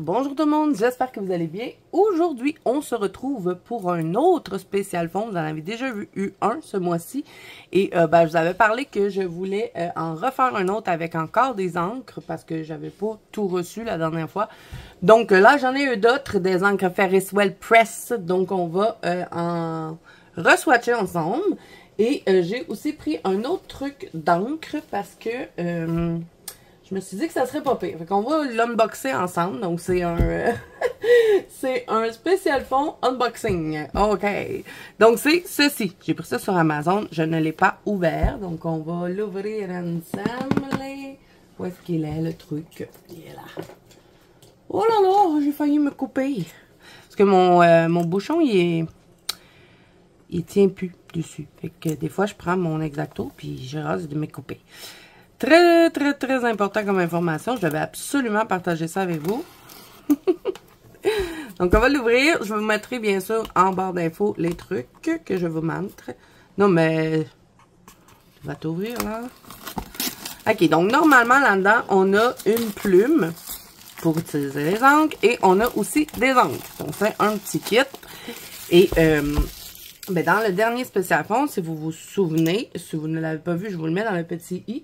Bonjour tout le monde, j'espère que vous allez bien. Aujourd'hui, on se retrouve pour un autre spécial fond. Vous en avez déjà eu un ce mois-ci. Et je vous avais parlé que je voulais en refaire un autre avec encore des encres parce que j'avais pas tout reçu la dernière fois. Donc là, j'en ai eu d'autres, des encres Ferris-Wheel Press. Donc on va en re-swatcher ensemble. Et j'ai aussi pris un autre truc d'encre parce que... je me suis dit que ça serait pas pire. Fait qu'on va l'unboxer ensemble. Donc, c'est un... c'est un spécial fond unboxing. OK. Donc, c'est ceci. J'ai pris ça sur Amazon. Je ne l'ai pas ouvert. Donc, on va l'ouvrir ensemble. Où est-ce qu'il est, le truc? Il est là. Oh là là, j'ai failli me couper. Parce que mon bouchon, il tient plus dessus. Fait que des fois, je prends mon X-Acto puis je rase de me couper. Très, très, très important comme information. Je devais absolument partager ça avec vous. Donc, on va l'ouvrir. Je vous mettrai bien sûr en barre d'infos les trucs que je vous montre. Non, mais... Tu vas t'ouvrir, là. OK, donc normalement, là-dedans, on a une plume pour utiliser les encres. Et on a aussi des encres. Donc, c'est un petit kit. Et... dans le dernier spécial fond, si vous vous souvenez, si vous ne l'avez pas vu, je vous le mets dans le petit i.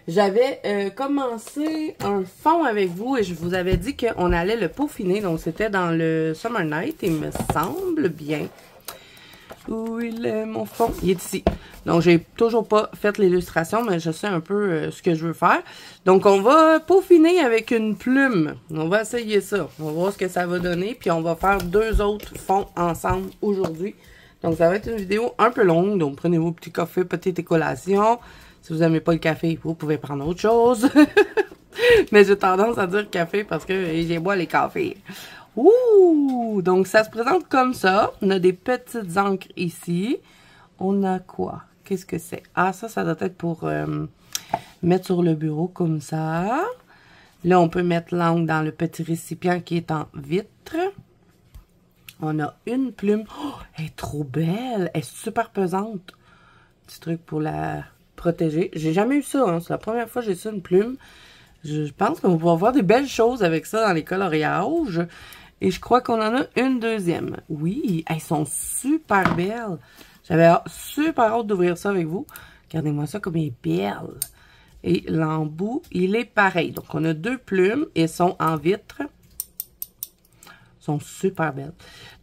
J'avais commencé un fond avec vous et je vous avais dit qu'on allait le peaufiner. Donc, c'était dans le Summer Night, il me semble bien. Où il est mon fond? Il est ici. Donc, j'ai toujours pas fait l'illustration, mais je sais un peu ce que je veux faire. Donc, on va peaufiner avec une plume. On va essayer ça. On va voir ce que ça va donner. Puis, on va faire deux autres fonds ensemble aujourd'hui. Donc, ça va être une vidéo un peu longue. Donc, prenez vos petits cafés, petite collation. Si vous n'aimez pas le café, vous pouvez prendre autre chose. Mais j'ai tendance à dire café parce que j'ai bois les cafés. Ouh! Donc, ça se présente comme ça. On a des petites encres ici. On a quoi? Qu'est-ce que c'est? Ah, ça doit être pour mettre sur le bureau comme ça. Là, on peut mettre l'encre dans le petit récipient qui est en vitre. On a une plume. Oh, elle est trop belle. Elle est super pesante. Petit truc pour la protéger. J'ai jamais eu ça. Hein. C'est la première fois que j'ai ça, une plume. Je pense qu'on va pouvoir voir des belles choses avec ça dans les coloriages. Et je crois qu'on en a une deuxième. Oui, elles sont super belles. J'avais super hâte d'ouvrir ça avec vous. Regardez-moi ça comme elle est belle. Et l'embout, il est pareil. Donc, on a deux plumes. Elles sont en vitre. Sont super belles.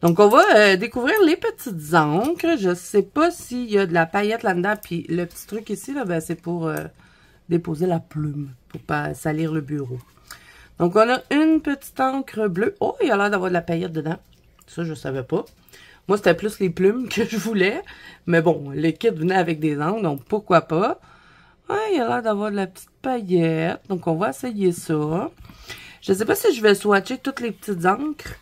Donc, on va découvrir les petites encres. Je sais pas s'il y a de la paillette là-dedans. Puis, le petit truc ici, là, ben, c'est pour déposer la plume. Pour pas salir le bureau. Donc, on a une petite encre bleue. Oh, il y a l'air d'avoir de la paillette dedans. Ça, je savais pas. Moi, c'était plus les plumes que je voulais. Mais bon, le kit venait avec des encres. Donc, pourquoi pas. Ouais, il y a l'air d'avoir de la petite paillette. Donc, on va essayer ça. Je sais pas si je vais swatcher toutes les petites encres.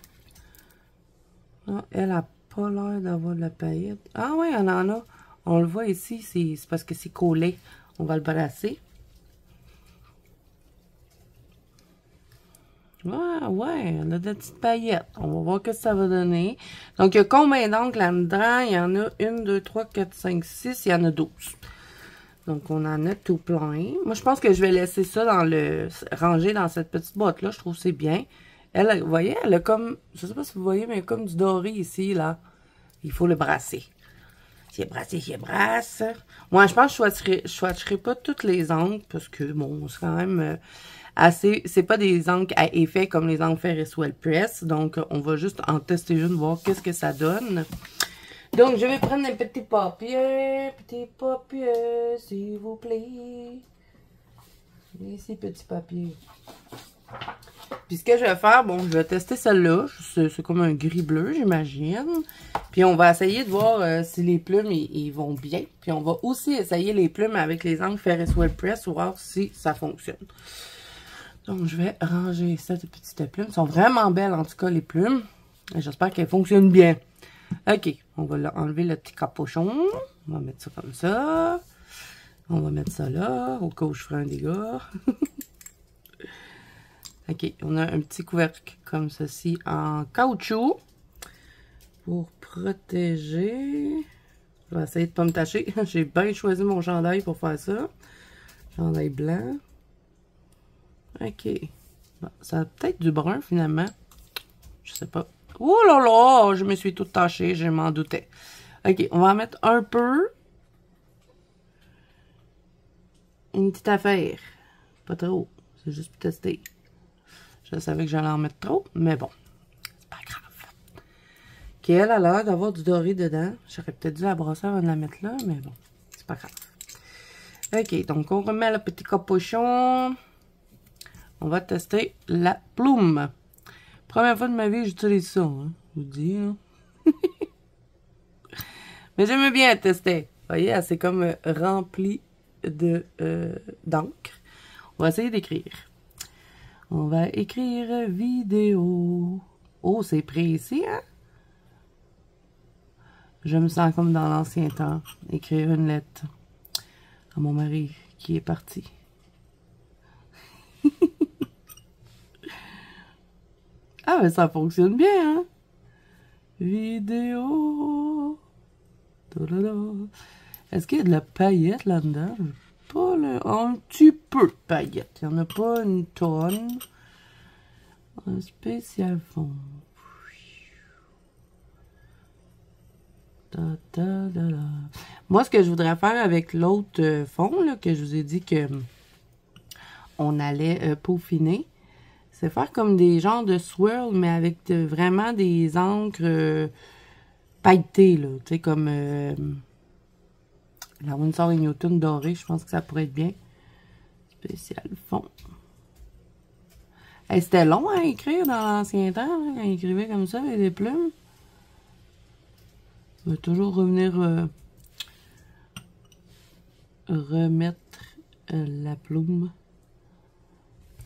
Ah, elle a pas l'air d'avoir de la paillette. Ah oui, elle en a. On le voit ici, c'est parce que c'est collé. On va le brasser. Ah ouais, elle a des petites paillettes. On va voir ce que ça va donner. Donc, il y a combien d'encres là-dedans? Il y en a 1, 2, 3, 4, 5, 6. Il y en a 12. Donc, on en a tout plein. Moi, je pense que je vais laisser ça ranger dans cette petite boîte-là. Je trouve que c'est bien. Elle, vous voyez, elle a comme, je sais pas si vous voyez, mais elle a comme du doré ici, là. Il faut le brasser. Si elle brasse. Moi, je pense que je swatcherai pas toutes les encres, parce que, bon, c'est quand même assez, c'est pas des encres à effet comme les encres Ferris-Wheel Press. Donc, on va juste en tester une, voir qu'est-ce que ça donne. Donc, je vais prendre un petit papier, s'il vous plaît. Ici, petit papier. Puis ce que je vais faire, bon, je vais tester celle-là. C'est comme un gris-bleu, j'imagine. Puis on va essayer de voir si les plumes, ils vont bien. Puis on va aussi essayer les plumes avec les encres Ferris-Wheel Press, voir si ça fonctionne. Donc, je vais ranger cette petite plume. Elles sont vraiment belles, en tout cas, les plumes. J'espère qu'elles fonctionnent bien. OK, on va enlever le petit capuchon. On va mettre ça comme ça. On va mettre ça là, au cas où je ferai un dégât. OK, on a un petit couvercle comme ceci en caoutchouc pour protéger. Je vais essayer de ne pas me tacher. J'ai bien choisi mon chandail pour faire ça. Chandail blanc. OK. Bon, ça a peut-être du brun, finalement. Je sais pas. Oh là là! Je me suis toute tachée, je m'en doutais. OK, on va en mettre un peu. Une petite affaire. Pas trop. C'est juste pour tester. Je savais que j'allais en mettre trop, mais bon. C'est pas grave. OK, elle a l'air d'avoir du doré dedans. J'aurais peut-être dû la brasser avant de la mettre là, mais bon. C'est pas grave. OK, donc on remet le petit capuchon. On va tester la plume. Première fois de ma vie, j'utilise ça, hein, je vous dis. Hein. Mais j'aime bien tester. Vous voyez, elle s'est comme remplie d'encre. On va essayer d'écrire. On va écrire vidéo. Oh, c'est précis, hein? Je me sens comme dans l'ancien temps. Écrire une lettre à mon mari qui est parti. Ah, mais ça fonctionne bien, hein? Vidéo. Est-ce qu'il y a de la paillette là-dedans? Pas le... Un petit peu de paillette. Il n'y en a pas une tonne. Un spécial fond. Moi, ce que je voudrais faire avec l'autre fond, là, que je vous ai dit que on allait peaufiner, c'est faire comme des genres de swirl, mais avec vraiment des encres pailletées, là. Tu sais, comme la Winsor & Newton dorée, je pense que ça pourrait être bien. Spécial fond. Hey, c'était long à écrire dans l'ancien temps, hein, quand ils écrivaient comme ça avec des plumes. On va toujours revenir remettre la plume.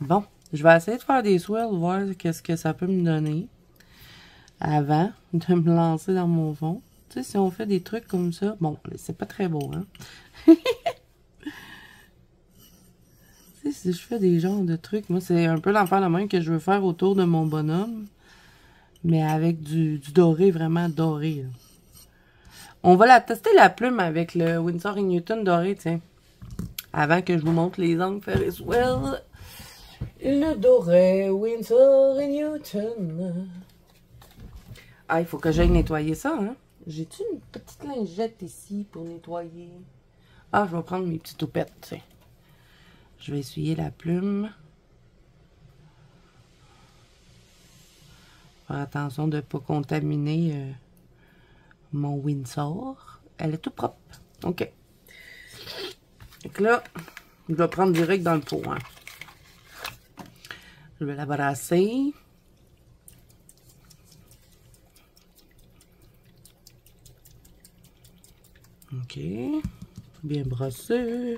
Bon, je vais essayer de faire des swirls, voir qu'est-ce que ça peut me donner avant de me lancer dans mon fond. Tu sais, si on fait des trucs comme ça, bon, c'est pas très beau, hein. Tu sais, si je fais des genres de trucs, moi, c'est un peu l'enfer de même que je veux faire autour de mon bonhomme, mais avec du doré, vraiment doré, là. On va la tester la plume avec le Winsor & Newton doré, tiens. Avant que je vous montre les angles Ferris Wheel. Le doré Winsor & Newton. Ah, il faut que j'aille nettoyer ça, hein. J'ai-tu une petite lingette ici pour nettoyer? Ah, je vais prendre mes petites toupettes, tiens. Je vais essuyer la plume. Faire attention de ne pas contaminer mon Winsor. Elle est toute propre. OK. Donc là, je vais prendre direct dans le pot. Hein. Je vais la brasser. OK. Bien brossé.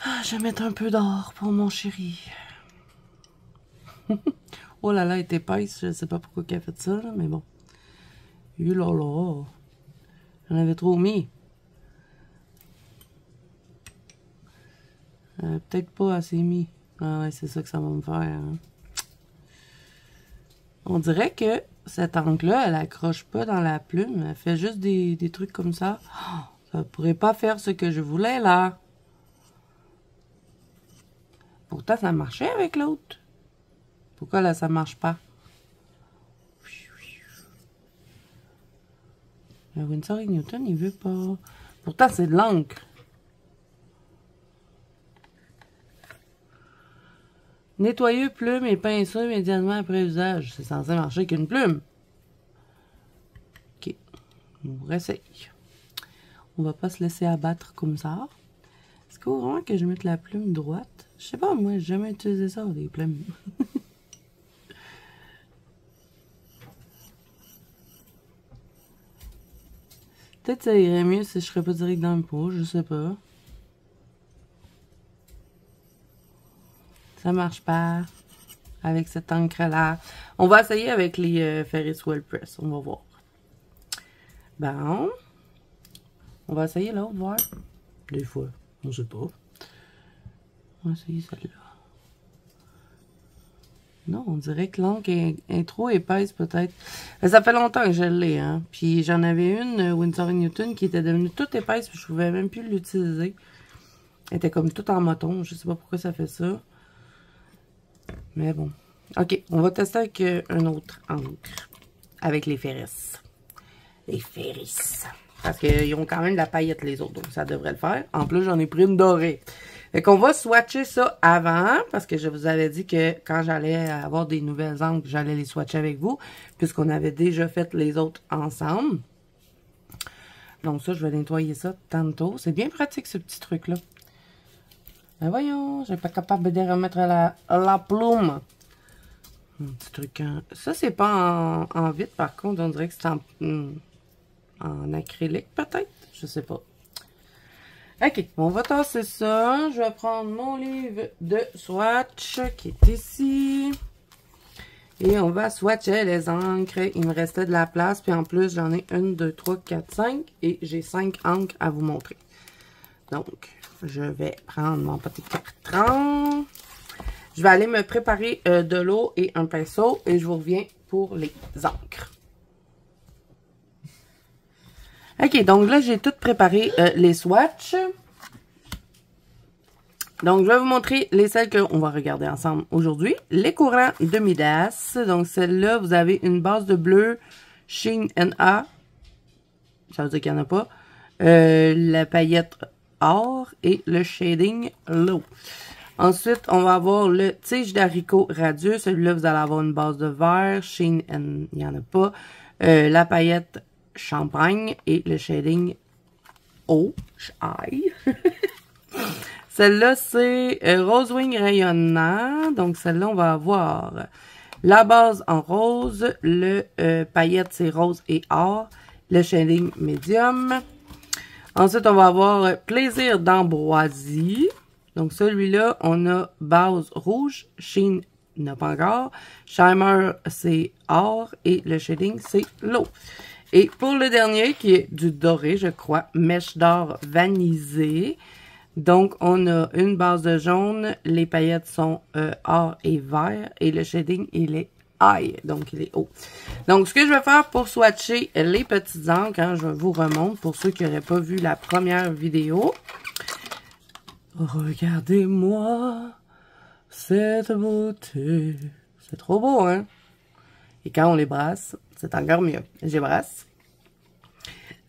Ah, je vais mettre un peu d'or pour mon chéri. Oh là là, elle est épaisse. Je ne sais pas pourquoi elle a fait ça, là, mais bon. Oh là là. J'en avais trop mis. Peut-être pas assez mis. Ah ouais, c'est ça que ça va me faire. Hein. On dirait que cette encre-là, elle accroche pas dans la plume. Elle fait juste des trucs comme ça. Oh, ça pourrait pas faire ce que je voulais, là. Pourtant, ça marchait avec l'autre. Pourquoi, là, ça marche pas? Le Winsor & Newton, il veut pas. Pourtant, c'est de l'encre. Nettoyer plume et pinceau immédiatement après usage. C'est censé marcher avec une plume. OK. On réessaye. On va pas se laisser abattre comme ça. Est-ce qu'il faut vraiment que je mette la plume droite? Je sais pas, moi, j'ai jamais utilisé ça, des plumes. Peut-être que ça irait mieux si je serais pas direct dans le pot, je sais pas. Ça marche pas avec cette encre-là. On va essayer avec les Ferris Wheel Press. On va voir. Bon. On va essayer l'autre, voir. Des fois. On sait pas. On va essayer celle-là. Non, on dirait que l'encre est trop épaisse, peut-être. Ça fait longtemps que je l'ai, hein. Puis j'en avais une, Winsor & Newton, qui était devenue toute épaisse, puis je pouvais même plus l'utiliser. Elle était comme toute en moton. Je sais pas pourquoi ça fait ça. Mais bon. OK, on va tester avec un autre encre. Avec les Ferris. Les Ferris. Parce qu'ils ont quand même de la paillette les autres, donc ça devrait le faire. En plus, j'en ai pris une dorée. Fait qu'on va swatcher ça avant, parce que je vous avais dit que quand j'allais avoir des nouvelles encres, j'allais les swatcher avec vous, puisqu'on avait déjà fait les autres ensemble. Donc ça, je vais nettoyer ça tantôt. C'est bien pratique, ce petit truc-là. Ben voyons, je suis pas capable de remettre la plume. Un petit truc. Ça, c'est pas en vitre, par contre. On dirait que c'est en acrylique, peut-être. Je sais pas. OK, on va tasser ça. Je vais prendre mon livre de swatch qui est ici. Et on va swatcher les encres. Il me restait de la place. Puis en plus, j'en ai 1, 2, 3, 4, 5. Et j'ai 5 encres à vous montrer. Donc, je vais prendre mon petit carton. Je vais aller me préparer de l'eau et un pinceau. Et je vous reviens pour les encres. OK, donc là, j'ai tout préparé les swatchs. Donc, je vais vous montrer les celles qu'on va regarder ensemble aujourd'hui. Les courants de Midas. Donc, celle-là, vous avez une base de bleu Sheen NA. Ça veut dire qu'il n'y en a pas. La paillette or et le shading low. Ensuite, on va avoir le tige d'haricot radieux. Celui-là, vous allez avoir une base de vert. Sheen, il n'y en a pas. La paillette champagne et le shading haut. Celle-là, c'est Rosewing rayonnant. Donc, celle-là, on va avoir la base en rose. Le paillette, c'est rose et or. Le shading médium. Ensuite, on va avoir plaisir d'ambroisie. Donc, celui-là, on a base rouge. Sheen n'a pas encore. Shimmer, c'est or. Et le shading, c'est l'eau. Et pour le dernier, qui est du doré, je crois, mèche d'or vanisé. Donc, on a une base de jaune. Les paillettes sont or et vert. Et le shading, il est high. Donc, il est haut. Donc, ce que je vais faire pour swatcher les petites encres, hein, je vous remonte pour ceux qui n'auraient pas vu la première vidéo. Regardez-moi cette beauté. C'est trop beau, hein? Et quand on les brasse, c'est encore mieux. Je les brasse.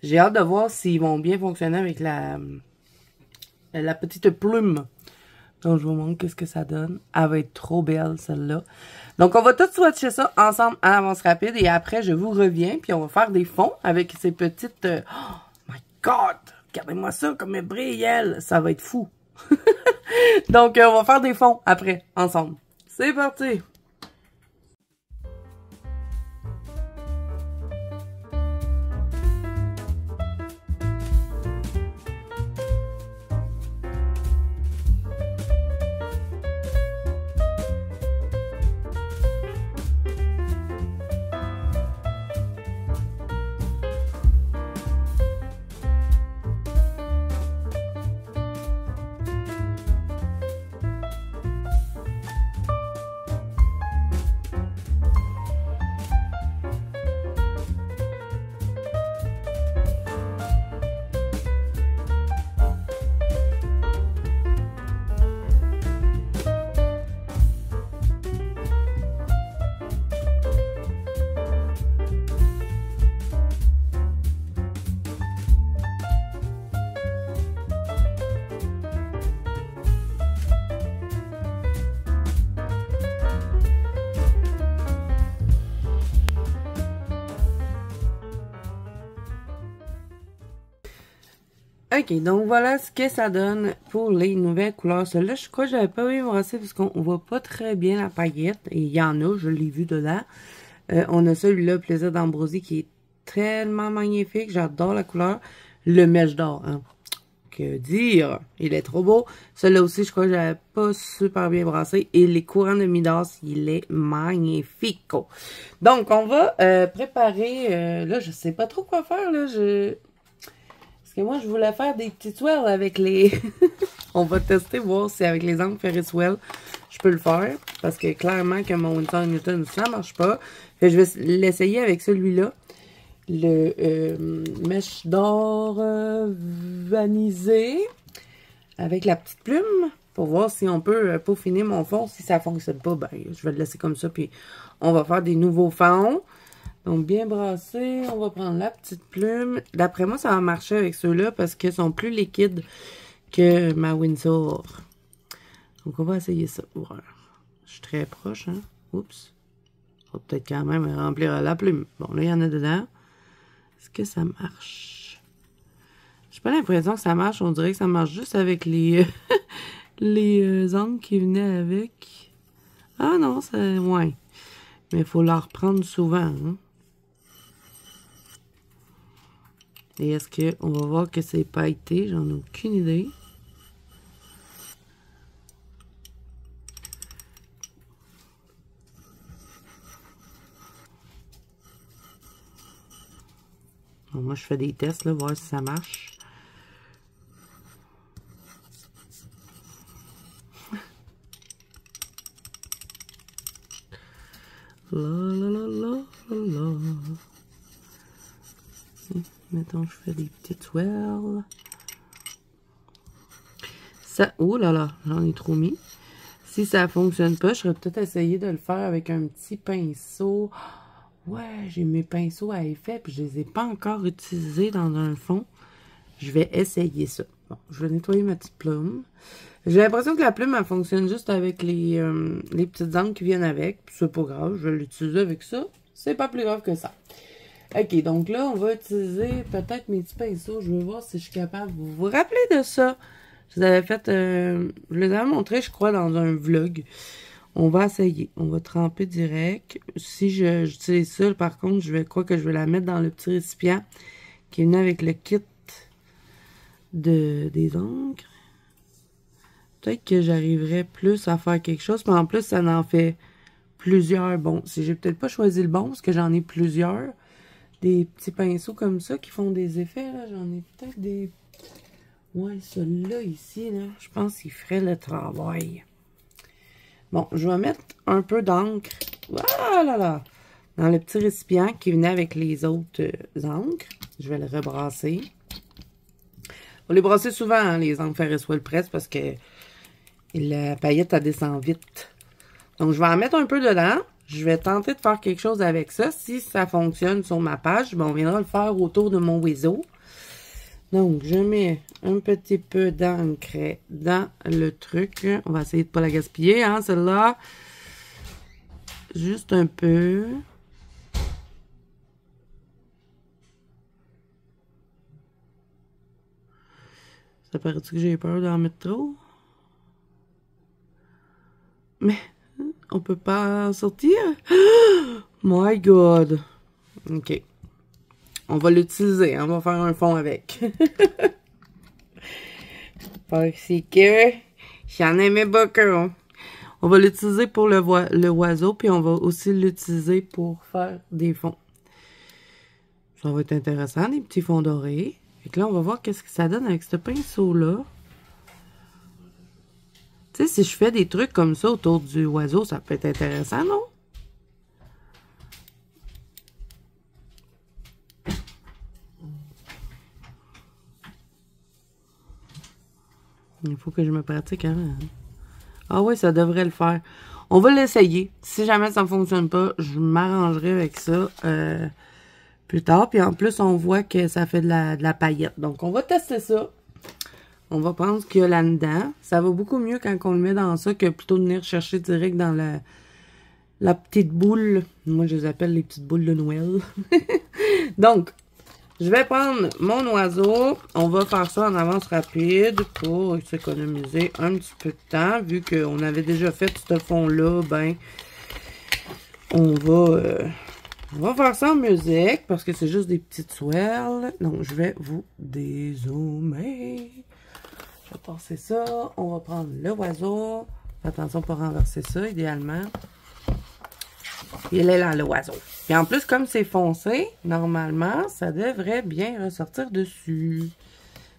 J'ai hâte de voir s'ils vont bien fonctionner avec la petite plume. Donc, je vous montre qu'est-ce que ça donne. Elle va être trop belle, celle-là. Donc, on va tout swatcher ça ensemble en avance rapide. Et après, je vous reviens. Puis, on va faire des fonds avec ces petites... Oh my God! Regardez-moi ça comme elle brille, elle! Ça va être fou! Donc, on va faire des fonds après, ensemble. C'est parti! OK, donc voilà ce que ça donne pour les nouvelles couleurs. Celle-là, je crois que j'avais pas bien brassé parce qu'on voit pas très bien la paillette. Et il y en a, je l'ai vu dedans. On a celui-là, Plaisir d'ambroisie, qui est tellement magnifique. J'adore la couleur. Le mèche d'or, hein. Que dire? Il est trop beau. Celui-là aussi, je crois que j'avais pas super bien brassé. Et les courants de Midas, il est magnifique. Donc, on va préparer... là, je sais pas trop quoi faire, là. Parce que moi, je voulais faire des petits swells avec les... On va tester, voir si avec les encres Ferris Wheel, je peux le faire. Parce que clairement que mon Winsor & Newton, ça marche pas. Fait que je vais l'essayer avec celui-là. Le mèche d'or vanisé. Avec la petite plume. pour voir si on peut peaufiner mon fond. Si ça ne fonctionne pas, ben, je vais le laisser comme ça, puis on va faire des nouveaux fonds. Donc, bien brassé, on va prendre la petite plume. D'après moi, ça va marcher avec ceux-là parce qu'ils sont plus liquides que ma Windsor. Donc, on va essayer ça. Voilà. Je suis très proche, hein. Oups. On va peut-être quand même remplir la plume. Bon, là, il y en a dedans. Est-ce que ça marche? J'ai pas l'impression que ça marche. On dirait que ça marche juste avec les, les angles qui venaient avec. Ah non, c'est... Ouais. Mais il faut la reprendre souvent, hein. Et est-ce qu'on va voir que c'est pailleté? J'en ai aucune idée. Bon, moi, je fais des tests, là, voir si ça marche. La la la la la la. Mettons, je fais des petites swirls. Ça, oh là là, j'en ai trop mis. Si ça fonctionne pas, je serais peut-être essayer de le faire avec un petit pinceau. Ouais, j'ai mes pinceaux à effet, puis je les ai pas encore utilisés dans un fond. Je vais essayer ça. Bon, je vais nettoyer ma petite plume. J'ai l'impression que la plume, elle fonctionne juste avec les petites angles qui viennent avec. C'est pas grave, je vais l'utiliser avec ça. C'est pas plus grave que ça. Ok, donc là, on va utiliser peut-être mes petits pinceaux. Je vais voir si je suis capable. Vous vous rappelez de ça? Je vous avais fait, je les avais montré, je crois, dans un vlog. On va essayer. On va tremper direct. Si j'utilise ça, par contre, je vais la mettre dans le petit récipient qui est venu avec le kit des encres. Peut-être que j'arriverais plus à faire quelque chose. Mais en plus, ça en fait plusieurs. Bon, si j'ai peut-être pas choisi le bon, parce que j'en ai plusieurs. Des petits pinceaux comme ça qui font des effets, là. J'en ai peut-être des... Ouais, celui-là, ici, là, je pense qu'il ferait le travail. Bon, je vais mettre un peu d'encre. Voilà, là, dans le petit récipient qui venait avec les autres encres. Je vais le rebrasser. On les brasser souvent, hein, les encres Ferris-Wheel Press, parce que la paillette, elle descend vite. Donc, je vais en mettre un peu dedans. Je vais tenter de faire quelque chose avec ça. Si ça fonctionne sur ma page, ben on viendra le faire autour de mon Wezo. Donc, je mets un petit peu d'encre dans le truc. On va essayer de ne pas la gaspiller, hein, celle-là. Juste un peu. Ça paraît-tu que j'ai peur d'en mettre trop? Mais... on peut pas sortir? My God! OK. On va l'utiliser. On va faire un fond avec. Parce que j'en aimais beaucoup. On va l'utiliser pour le oiseau. Puis on va aussi l'utiliser pour faire des fonds. Ça va être intéressant. Des petits fonds dorés. Et là, on va voir qu'est-ce que ça donne avec ce pinceau-là. Tu sais, si je fais des trucs comme ça autour du oiseau, ça peut être intéressant, non? Il faut que je me pratique, hein? Ah oui, ça devrait le faire. On va l'essayer. Si jamais ça ne fonctionne pas, je m'arrangerai avec ça plus tard. Puis en plus, on voit que ça fait de la paillette. Donc, on va tester ça. On va prendre ce qu'il y a là-dedans. Ça va beaucoup mieux quand on le met dans ça que plutôt de venir chercher direct dans la petite boule. Moi, je les appelle les petites boules de Noël. Donc, je vais prendre mon oiseau. On va faire ça en avance rapide pour s'économiser un petit peu de temps. Vu qu'on avait déjà fait ce fond-là, ben, on va faire ça en musique parce que c'est juste des petites swirls. Donc, je vais vous dézoomer. Je vais passer ça. On va prendre le oiseau. Attention pour renverser ça, idéalement. Il est là, l'oiseau. Puis en plus, comme c'est foncé, normalement, ça devrait bien ressortir dessus.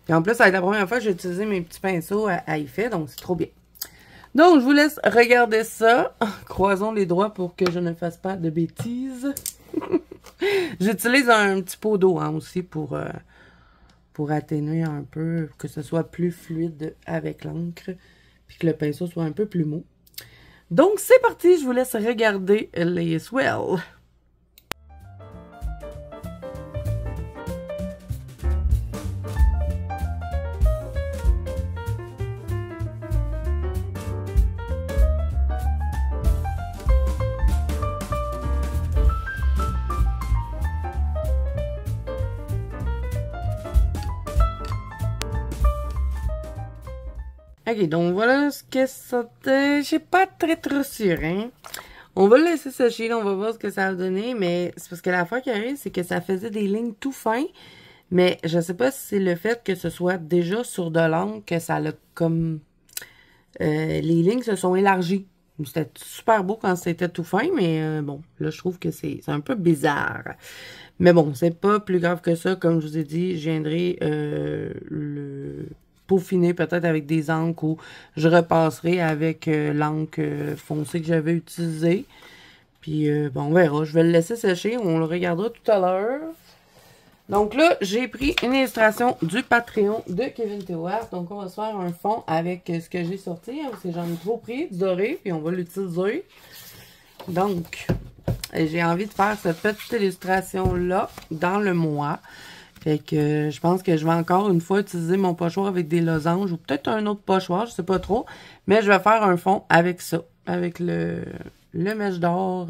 Puis en plus, c'est la première fois que j'ai utilisé mes petits pinceaux à effet, donc c'est trop bien. Donc, je vous laisse regarder ça. Croisons les doigts pour que je ne fasse pas de bêtises. J'utilise un petit pot d'eau hein, aussi pour atténuer un peu, que ce soit plus fluide avec l'encre. puis que le pinceau soit un peu plus mou. Donc, c'est parti, je vous laisse regarder les swells. Ok, donc voilà ce que c'était. Je suis pas très trop sûre, hein. On va le laisser sécher, on va voir ce que ça va donner, mais c'est parce que la fois qui arrive, c'est que ça faisait des lignes tout fins, mais je sais pas si c'est le fait que ce soit déjà sur de l'encre que ça l'a comme... les lignes se sont élargies. C'était super beau quand c'était tout fin, mais bon, là, je trouve que c'est un peu bizarre. Mais bon, c'est pas plus grave que ça. Comme je vous ai dit, je viendrai le peaufiner peut-être avec des encres ou je repasserai avec l'encre foncée que j'avais utilisée. Puis, bon, on verra. Je vais le laisser sécher. On le regardera tout à l'heure. Donc là, j'ai pris une illustration du Patreon de Kevin Théouard. Donc, on va se faire un fond avec ce que j'ai sorti. Hein, parce que j'en ai trop pris, du doré, puis on va l'utiliser. Donc, j'ai envie de faire cette petite illustration-là dans le mois. Fait que je pense que je vais encore une fois utiliser mon pochoir avec des losanges ou peut-être un autre pochoir, je sais pas trop. Mais je vais faire un fond avec ça, avec le mèche d'or.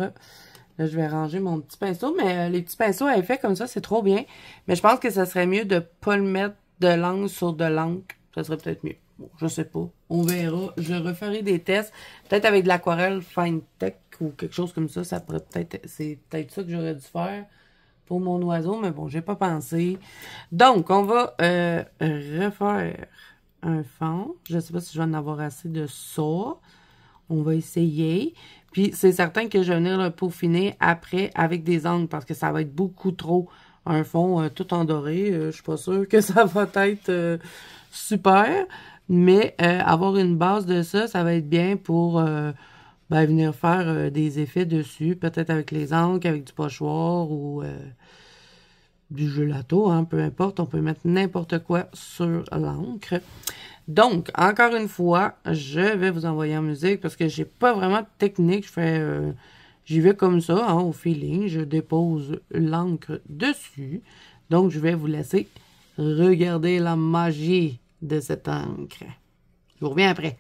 Là, je vais ranger mon petit pinceau, mais les petits pinceaux à effet comme ça, c'est trop bien. Mais je pense que ça serait mieux de pas le mettre de l'encre sur de l'encre. Ça serait peut-être mieux. Bon, je sais pas. On verra. Je referai des tests. Peut-être avec de l'aquarelle Fine Tech ou quelque chose comme ça. Ça pourrait peut-être... C'est peut-être ça que j'aurais dû faire pour mon oiseau, mais bon, j'ai pas pensé. Donc, on va refaire un fond. Je sais pas si je vais en avoir assez de ça. On va essayer. Puis, c'est certain que je vais venir le peaufiner après avec des encres parce que ça va être beaucoup trop un fond tout en doré. Je suis pas sûre que ça va être super. Mais avoir une base de ça, ça va être bien pour venir faire des effets dessus. Peut-être avec les encres, avec du pochoir ou du gelato, hein, peu importe. On peut mettre n'importe quoi sur l'encre. Donc, encore une fois, je vais vous envoyer en musique parce que j'ai pas vraiment de technique. J'y vais comme ça, hein, au feeling. Je dépose l'encre dessus. Donc, je vais vous laisser regarder la magie de cette encre. Je vous reviens après.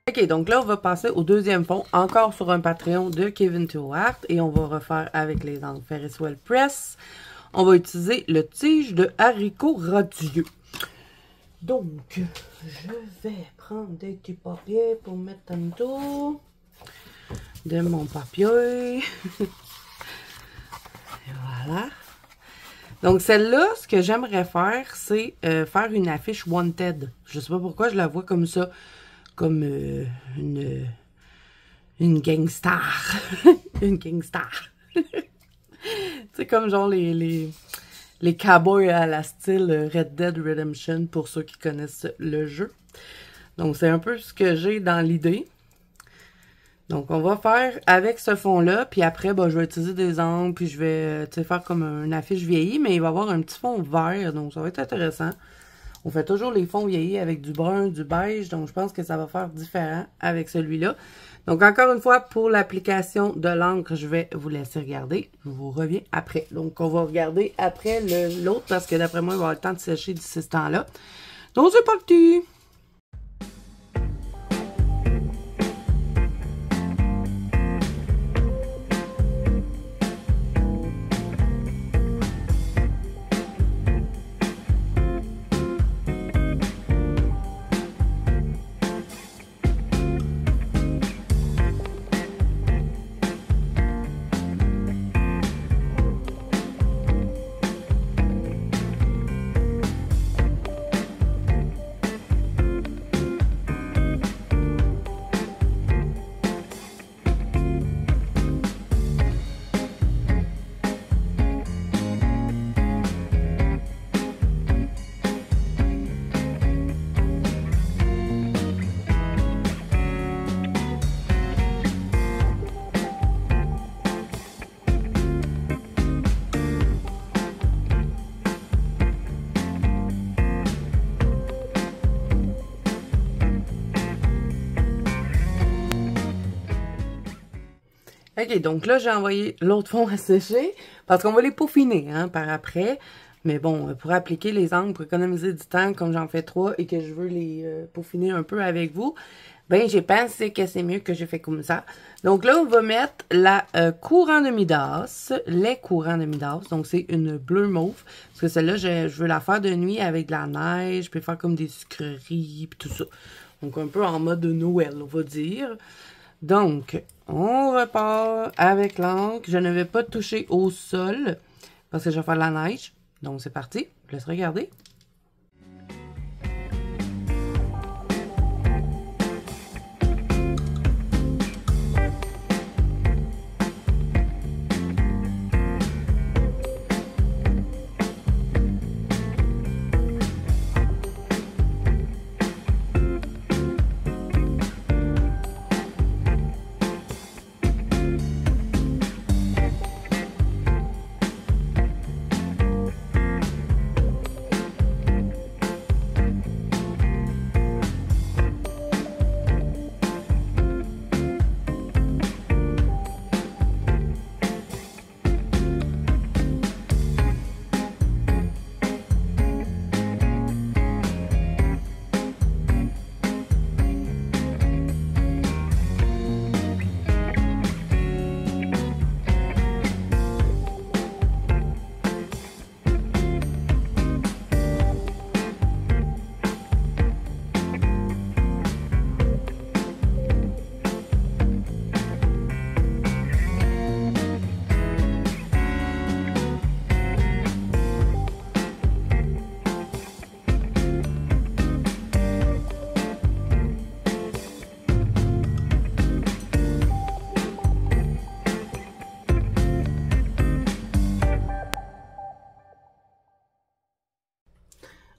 Ok, donc là, on va passer au deuxième fond, encore sur un Patreon de Kevin Théouard, et on va refaire avec les encres Ferris-Wheel Press. On va utiliser le tige de haricot radieux. Donc, je vais prendre des petits papiers pour mettre en dessous de mon papier. Et voilà. Donc, celle-là, ce que j'aimerais faire, c'est faire une affiche Wanted. Je sais pas pourquoi je la vois comme ça. Comme une gangstar. Une gangstar. C'est comme genre les cowboys à la style Red Dead Redemption pour ceux qui connaissent le jeu. Donc, c'est un peu ce que j'ai dans l'idée. Donc, on va faire avec ce fond-là. Puis après, je vais utiliser des encres. Puis je vais faire comme une affiche vieillie. Mais il va y avoir un petit fond vert. Donc, ça va être intéressant. On fait toujours les fonds vieillis avec du brun, du beige, donc je pense que ça va faire différent avec celui-là. Donc, encore une fois, pour l'application de l'encre, je vais vous laisser regarder. Je vous reviens après. Donc, on va regarder après l'autre parce que d'après moi, il va avoir le temps de sécher d'ici ce temps-là. Donc, c'est parti! OK, donc là, j'ai envoyé l'autre fond à sécher parce qu'on va les peaufiner hein, par après. Mais bon, pour appliquer les encres, pour économiser du temps, comme j'en fais 3 et que je veux les peaufiner un peu avec vous, ben j'ai pensé que c'est mieux que j'ai fait comme ça. Donc là, on va mettre la courant de Midas, les courants de Midas. Donc c'est une bleu mauve. Parce que celle-là, je veux la faire de nuit avec de la neige, puis faire comme des sucreries, puis tout ça. Donc un peu en mode Noël, on va dire. Donc, on repart avec l'encre. Je ne vais pas toucher au sol parce que je vais faire de la neige. Donc, c'est parti. Je laisse regarder.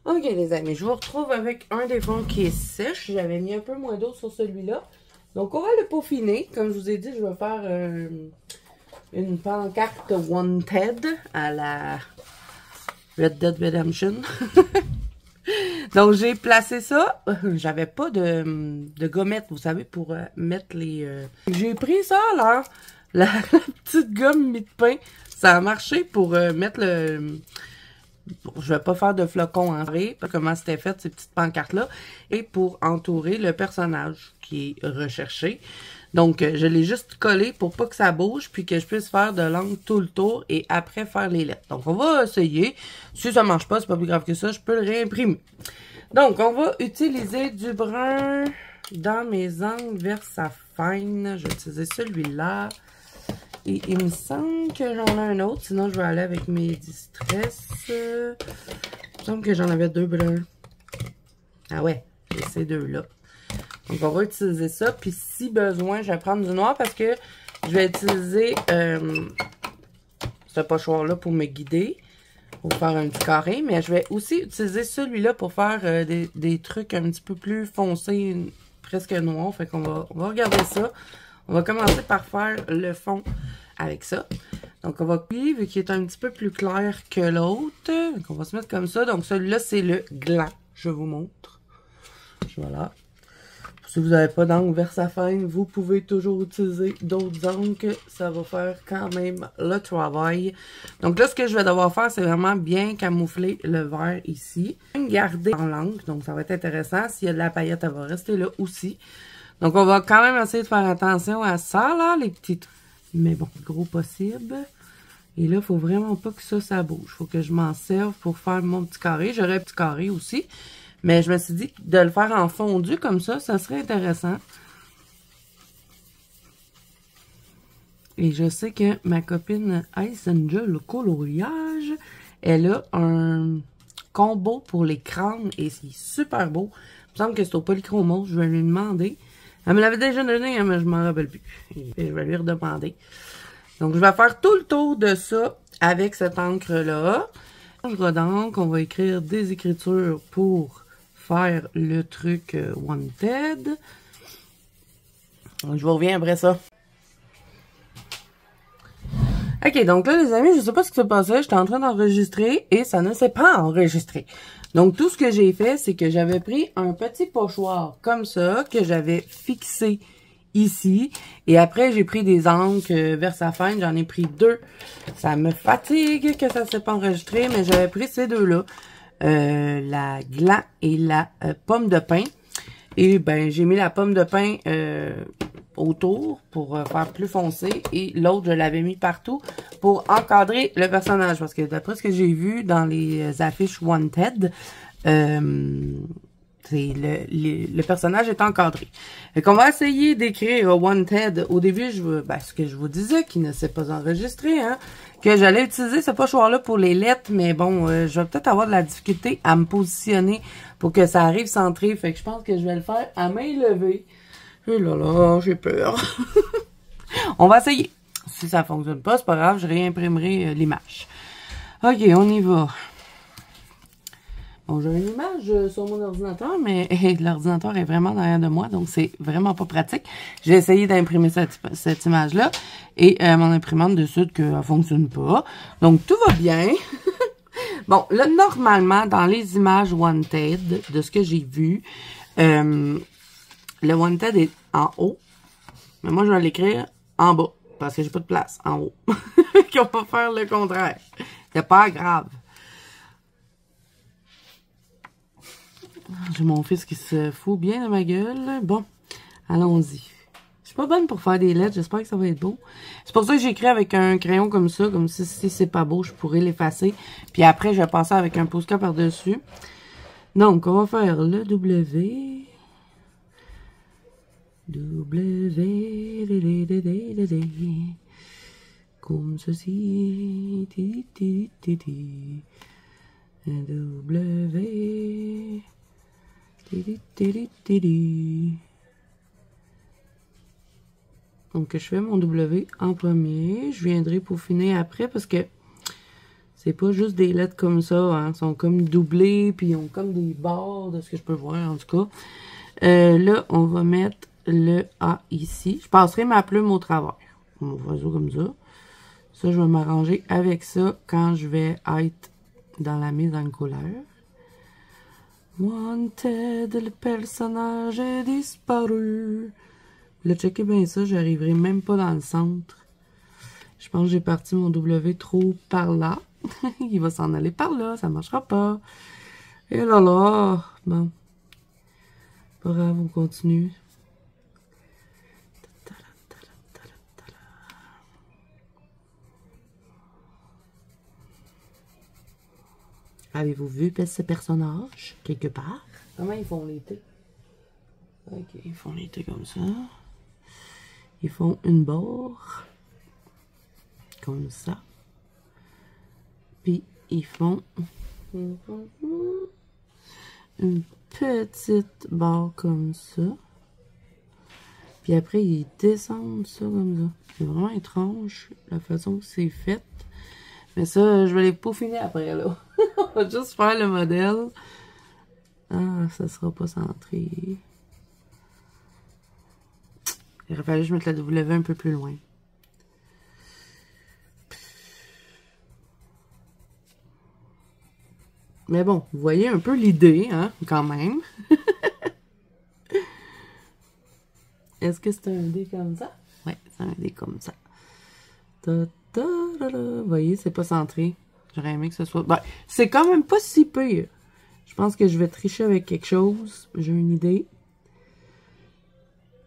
Ok les amis, je vous retrouve avec un des fonds qui est sèche. J'avais mis un peu moins d'eau sur celui-là. Donc on va le peaufiner. Comme je vous ai dit, je vais faire une pancarte Wanted à la Red Dead Redemption. Donc j'ai placé ça. J'avais pas de gommette, vous savez, pour mettre les... J'ai pris ça là, la petite gomme mie-de-pain. Ça a marché pour mettre le... Je vais pas faire de flocons en vrai, comment c'était fait ces petites pancartes-là, et pour entourer le personnage qui est recherché. Donc, je l'ai juste collé pour pas que ça bouge, puis que je puisse faire de l'encre tout le tour, et après faire les lettres. Donc, on va essayer. Si ça marche pas, c'est pas plus grave que ça, je peux le réimprimer. Donc, on va utiliser du brun dans mes angles Versafine. Je vais utiliser celui-là. Et il me semble que j'en ai un autre, sinon je vais aller avec mes Distress. Il me semble que j'en avais 2 bruns. Ah ouais, j'ai ces deux-là. Donc on va utiliser ça, puis si besoin, je vais prendre du noir parce que je vais utiliser ce pochoir-là pour me guider, pour faire un petit carré, mais je vais aussi utiliser celui-là pour faire des trucs un petit peu plus foncés, presque noirs. Fait qu'on va regarder ça. On va commencer par faire le fond avec ça. Donc, on va couper, vu qu'il est un petit peu plus clair que l'autre. Donc, on va se mettre comme ça. Donc, celui-là, c'est le gland. je vous montre. Voilà. Si vous n'avez pas d'angle VersaFine, vous pouvez toujours utiliser d'autres angles. Ça va faire quand même le travail. Donc là, ce que je vais devoir faire, c'est vraiment bien camoufler le vert ici. Garder en l'angle, donc ça va être intéressant. S'il y a de la paillette, elle va rester là aussi. Donc on va quand même essayer de faire attention à ça, là, les petites... Mais bon, gros possible. Et là, il faut vraiment pas que ça bouge. Il faut que je m'en serve pour faire mon petit carré. J'aurais un petit carré aussi. Mais je me suis dit que de le faire en fondu comme ça serait intéressant. Et je sais que ma copine Ice Angel coloriage, elle a un combo pour les crânes et c'est super beau. Il me semble que c'est au Polychromos, je vais lui demander. Elle me l'avait déjà donné, hein, mais je m'en rappelle plus. Et je vais lui redemander. Donc, je vais faire tout le tour de ça avec cette encre-là. Donc, on va écrire des écritures pour faire le truc Wanted. Je vous reviens après ça. Ok, donc là, les amis, je sais pas ce qui se passait. J'étais en train d'enregistrer et ça ne s'est pas enregistré. Donc, tout ce que j'ai fait, c'est que j'avais pris un petit pochoir comme ça, que j'avais fixé ici. Et après, j'ai pris des encres VersaFine. J'en ai pris 2. Ça me fatigue que ça ne s'est pas enregistré, mais j'avais pris ces deux-là. La gland et la pomme de pin. Et ben, j'ai mis la pomme de pin autour pour faire plus foncé. Et l'autre, je l'avais mis partout pour encadrer le personnage. Parce que d'après ce que j'ai vu dans les affiches Wanted, le personnage est encadré. Fait qu'on va essayer d'écrire Wanted. Au début, ce que je vous disais, qui ne s'est pas enregistré, hein, que j'allais utiliser ce pochoir-là pour les lettres, mais bon, je vais peut-être avoir de la difficulté à me positionner pour que ça arrive centré. Fait que je pense que je vais le faire à main levée. Et là là, j'ai peur. On va essayer. Si ça fonctionne pas, c'est pas grave, je réimprimerai l'image. Ok, on y va. Bon, j'ai une image sur mon ordinateur, mais l'ordinateur est vraiment derrière de moi, donc c'est vraiment pas pratique. J'ai essayé d'imprimer cette image-là, et mon imprimante décide qu'elle ne fonctionne pas. Donc, tout va bien. Bon, là, normalement, dans les images Wanted, de ce que j'ai vu, le Wanted est en haut, mais moi, je vais l'écrire en bas, parce que j'ai pas de place en haut. Qu'on va faire le contraire. C'est pas grave. J'ai mon fils qui se fout bien de ma gueule. Bon, allons-y. Je suis pas bonne pour faire des lettres. J'espère que ça va être beau. C'est pour ça que j'écris avec un crayon comme ça. Comme si c'est pas beau, je pourrais l'effacer. Puis après, je vais passer avec un Posca par-dessus. Donc, on va faire le W. Comme ceci. W. Donc, je fais mon W en premier. Je viendrai peaufiner après parce que c'est pas juste des lettres comme ça. Hein. Ils sont comme doublés puis ils ont comme des bords de ce que je peux voir en tout cas. Là, on va mettre le A ici. Je passerai ma plume au travers. On va faire ça comme ça. Ça, je vais m'arranger avec ça quand je vais être dans la mise en couleur. Wanted, le personnage est disparu. Là, checkez bien ça, j'arriverai même pas dans le centre. Je pense que j'ai parti mon W trop par là. Il va s'en aller par là, ça marchera pas. Et là là, bon. Pas grave, on continue. Avez-vous vu ce personnage quelque part? Comment ils font l'été? Ok, ils font l'été comme ça. Ils font une barre. Comme ça. Puis, ils font une petite barre comme ça. Puis après, ils descendent ça comme ça. C'est vraiment étrange la façon que c'est fait. Mais ça, je vais les peaufiner après, là. On va juste faire le modèle. Ah, ça sera pas centré. Il aurait fallu que je mette la W un peu plus loin. Mais bon, vous voyez un peu l'idée, hein, quand même. Est-ce que c'est un dé comme ça? Ouais, c'est un dé comme ça. Vous voyez, c'est pas centré. J'aurais aimé que ce soit... Ben, c'est quand même pas si pire. Je pense que je vais tricher avec quelque chose. J'ai une idée.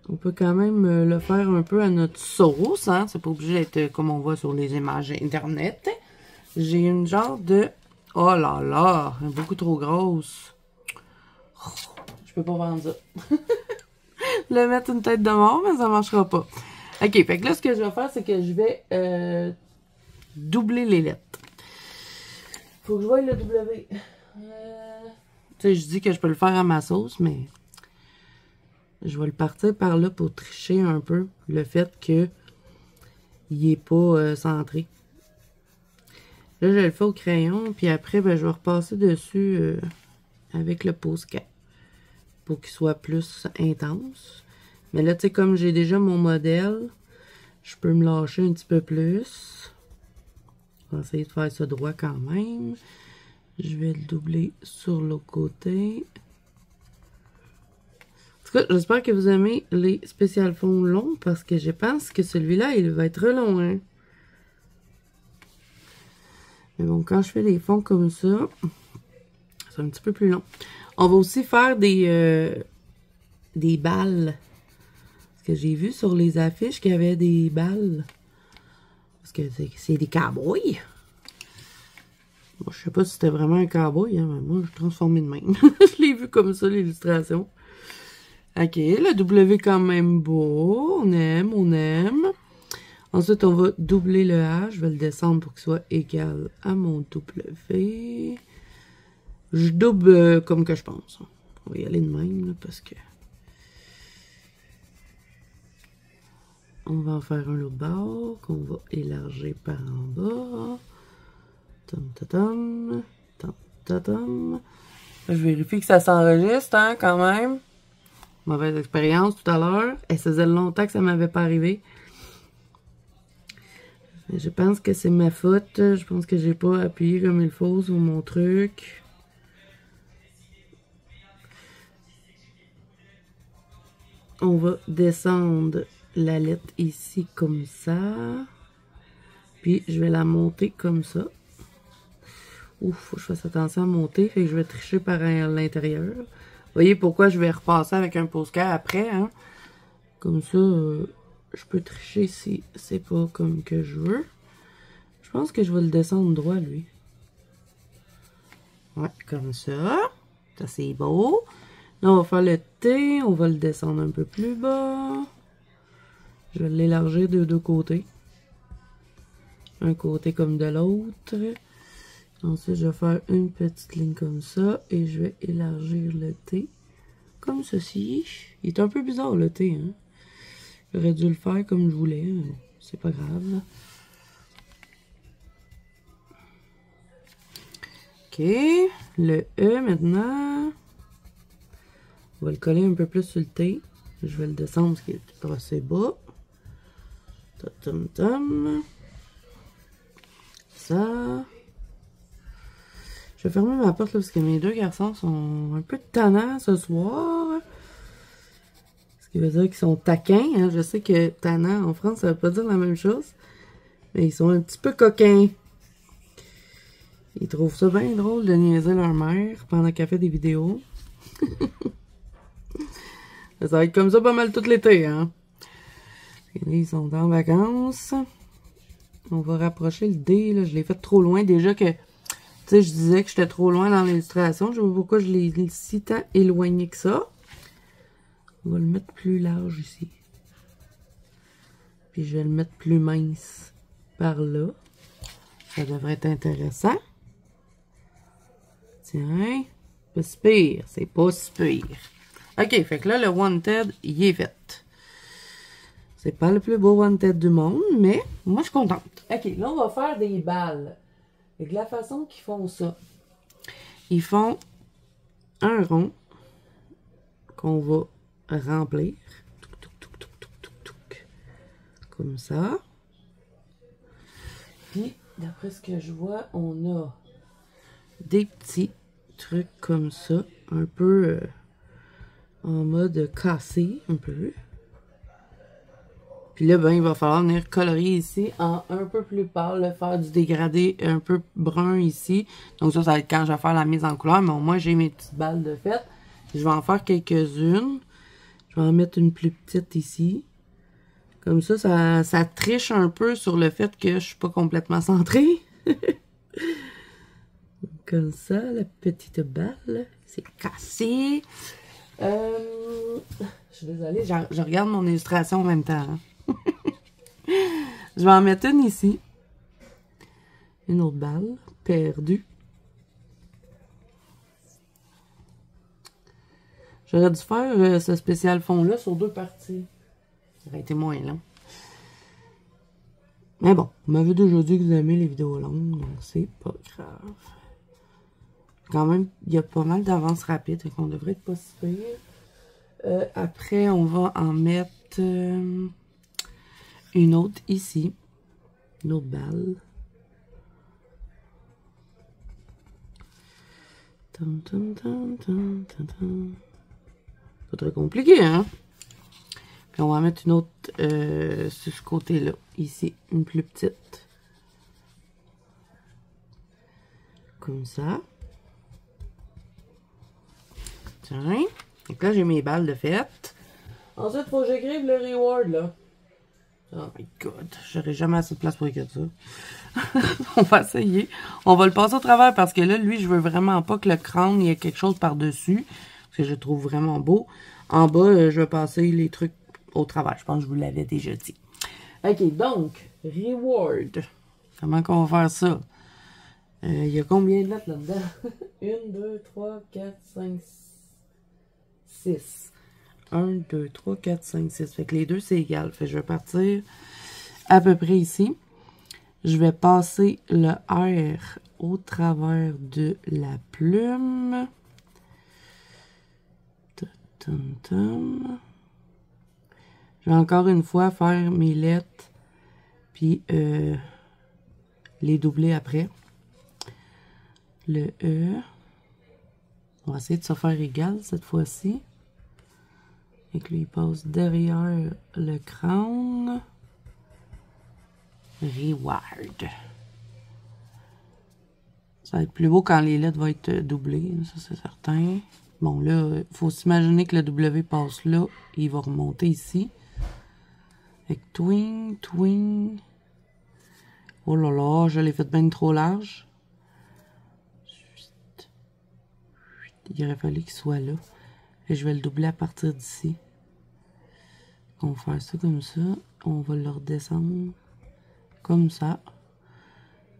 On peut quand même le faire un peu à notre sauce, hein. C'est pas obligé d'être comme on voit sur les images Internet. J'ai une genre de... Oh là là, elle est beaucoup trop grosse. Oh, je peux pas vendre ça. Le mettre une tête de mort, mais ça marchera pas. Ok, fait que là, ce que je vais faire, c'est que je vais doubler les lettres. Faut que je voie le W. Tu sais, je dis que je peux le faire à ma sauce, mais je vais le partir par là pour tricher un peu le fait que il est pas centré. Là, je le fais au crayon, puis après, ben, je vais repasser dessus avec le Posca pour qu'il soit plus intense. Mais là, tu sais, comme j'ai déjà mon modèle, je peux me lâcher un petit peu plus. On va essayer de faire ça droit quand même. Je vais le doubler sur l'autre côté. En tout cas, j'espère que vous aimez les spécial fonds longs parce que je pense que celui-là, il va être long, hein. Mais bon, quand je fais des fonds comme ça, c'est un petit peu plus long. On va aussi faire des balles. Parce que j'ai vu sur les affiches qu'il y avait des balles. Parce que c'est des cowboys. Moi, je sais pas si c'était vraiment un cowboy, hein, mais moi, je transformé de même. Je l'ai vu comme ça, l'illustration. Ok, le W quand même beau. On aime, on aime. Ensuite, on va doubler le H. Je vais le descendre pour qu'il soit égal à mon W. Je double comme que je pense. On va y aller de même, là, parce que... On va en faire un autre bord qu'on va élargir par en bas. Tom, tom, tom, tom, tom. Je vérifie que ça s'enregistre, hein, quand même. Mauvaise expérience tout à l'heure. Et ça faisait longtemps que ça m'avait pas arrivé. Je pense que c'est ma faute. Je pense que j'ai pas appuyé comme il faut sur mon truc. On va descendre la lettre ici comme ça. Puis je vais la monter comme ça. Ouf, faut que je fasse attention à monter. Fait que je vais tricher par l'intérieur. Vous voyez pourquoi je vais repasser avec un Posca après, hein. Comme ça, je peux tricher si c'est pas comme que je veux. Je pense que je vais le descendre droit, lui. Ouais, comme ça. Ça, c'est beau. Là, on va faire le T. On va le descendre un peu plus bas. Je vais l'élargir de deux côtés. Un côté comme de l'autre. Ensuite, je vais faire une petite ligne comme ça. Et je vais élargir le T. Comme ceci. Il est un peu bizarre, le T, hein. J'aurais dû le faire comme je voulais. C'est pas grave. Ok. Le E, maintenant. On va le coller un peu plus sur le T. Je vais le descendre parce qu'il est assez bas. Tom, tom. Ça. Je vais fermer ma porte là parce que mes deux garçons sont un peu tannants ce soir. Ce qui veut dire qu'ils sont taquins. Hein. Je sais que tannant en France, ça veut pas dire la même chose. Mais ils sont un petit peu coquins. Ils trouvent ça bien drôle de niaiser leur mère pendant qu'elle fait des vidéos. Ça va être comme ça pas mal tout l'été, hein. Et là, ils sont en vacances. On va rapprocher le dé, là. Je l'ai fait trop loin. Déjà que, tu sais, je disais que j'étais trop loin dans l'illustration. Je sais pas pourquoi je l'ai si tant éloigné que ça. On va le mettre plus large ici. Puis je vais le mettre plus mince par là. Ça devrait être intéressant. Tiens. Pas si pire. C'est pas si pire. OK, fait que là, le Wanted, il est fait. C'est pas le plus beau Wanted du monde, mais moi, je suis contente. OK, là, on va faire des balles. Et de la façon qu'ils font ça, ils font un rond qu'on va remplir. Comme ça. Puis, d'après ce que je vois, on a des petits truc comme ça, un peu en mode cassé, un peu. Puis là, ben, il va falloir venir colorier ici en un peu plus pâle, faire du dégradé un peu brun ici. Donc ça va être quand je vais faire la mise en couleur, mais au moins j'ai mes petites balles de fête. Je vais en faire quelques-unes. Je vais en mettre une plus petite ici. Comme ça triche un peu sur le fait que je suis pas complètement centrée. Comme ça, la petite balle, c'est cassé. Je suis désolée, je regarde mon illustration en même temps. Hein. Je vais en mettre une ici. Une autre balle perdue. J'aurais dû faire ce spécial fond-là sur 2 parties. Ça aurait été moins long. Mais bon, vous m'avez déjà dit que vous aimez les vidéos longues, donc c'est pas grave. Quand même, il y a pas mal d'avance rapide, donc on devrait être pas si pire. Après, on va en mettre une autre ici. Une autre balle. Pas très compliqué, hein? Puis on va mettre une autre sur ce côté-là. Ici, une plus petite. Comme ça. Tiens. Donc là, j'ai mes balles de fête. Ensuite, il faut que j'écrive le reward, là. Oh my god, j'aurais jamais assez de place pour écrire ça. On va essayer. On va le passer au travers parce que là, lui, je veux vraiment pas que le crâne, il y ait quelque chose par-dessus. Parce que je le trouve vraiment beau. En bas, je vais passer les trucs au travers. Je pense que je vous l'avais déjà dit. Ok, donc, reward. Comment qu'on va faire ça? Il y a combien de lettres là-dedans? 1, 2, 3, 4, 5, 6. 1, 2, 3, 4, 5, 6. Fait que les deux, c'est égal. Fait que je vais partir à peu près ici. Je vais passer le R au travers de la plume. Je vais encore une fois faire mes lettres, puis les doubler après. Le E. On va essayer de se faire égal cette fois-ci. Et que lui, il passe derrière le crâne. Reward. Ça va être plus beau quand les lettres vont être doublées, ça c'est certain. Bon, là, il faut s'imaginer que le W passe là, et il va remonter ici. Avec twing, twing. Oh là là, je l'ai fait bien trop large. Il aurait fallu qu'il soit là. Et je vais le doubler à partir d'ici. On va faire ça comme ça. On va le redescendre comme ça.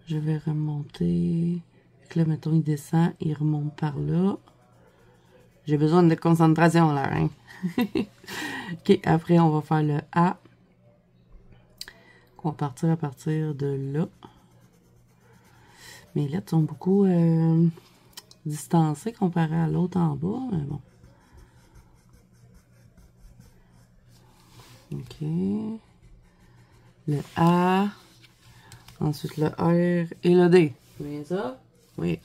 Je vais remonter. Donc là, mettons, il descend, il remonte par là. J'ai besoin de concentration là, hein. Ok, après, on va faire le A. On va partir à partir de là. Mes lettres sont beaucoup distancées comparé à l'autre en bas, mais bon. Ok. Le A. Ensuite le R et le D. Vous voyez ça? Oui.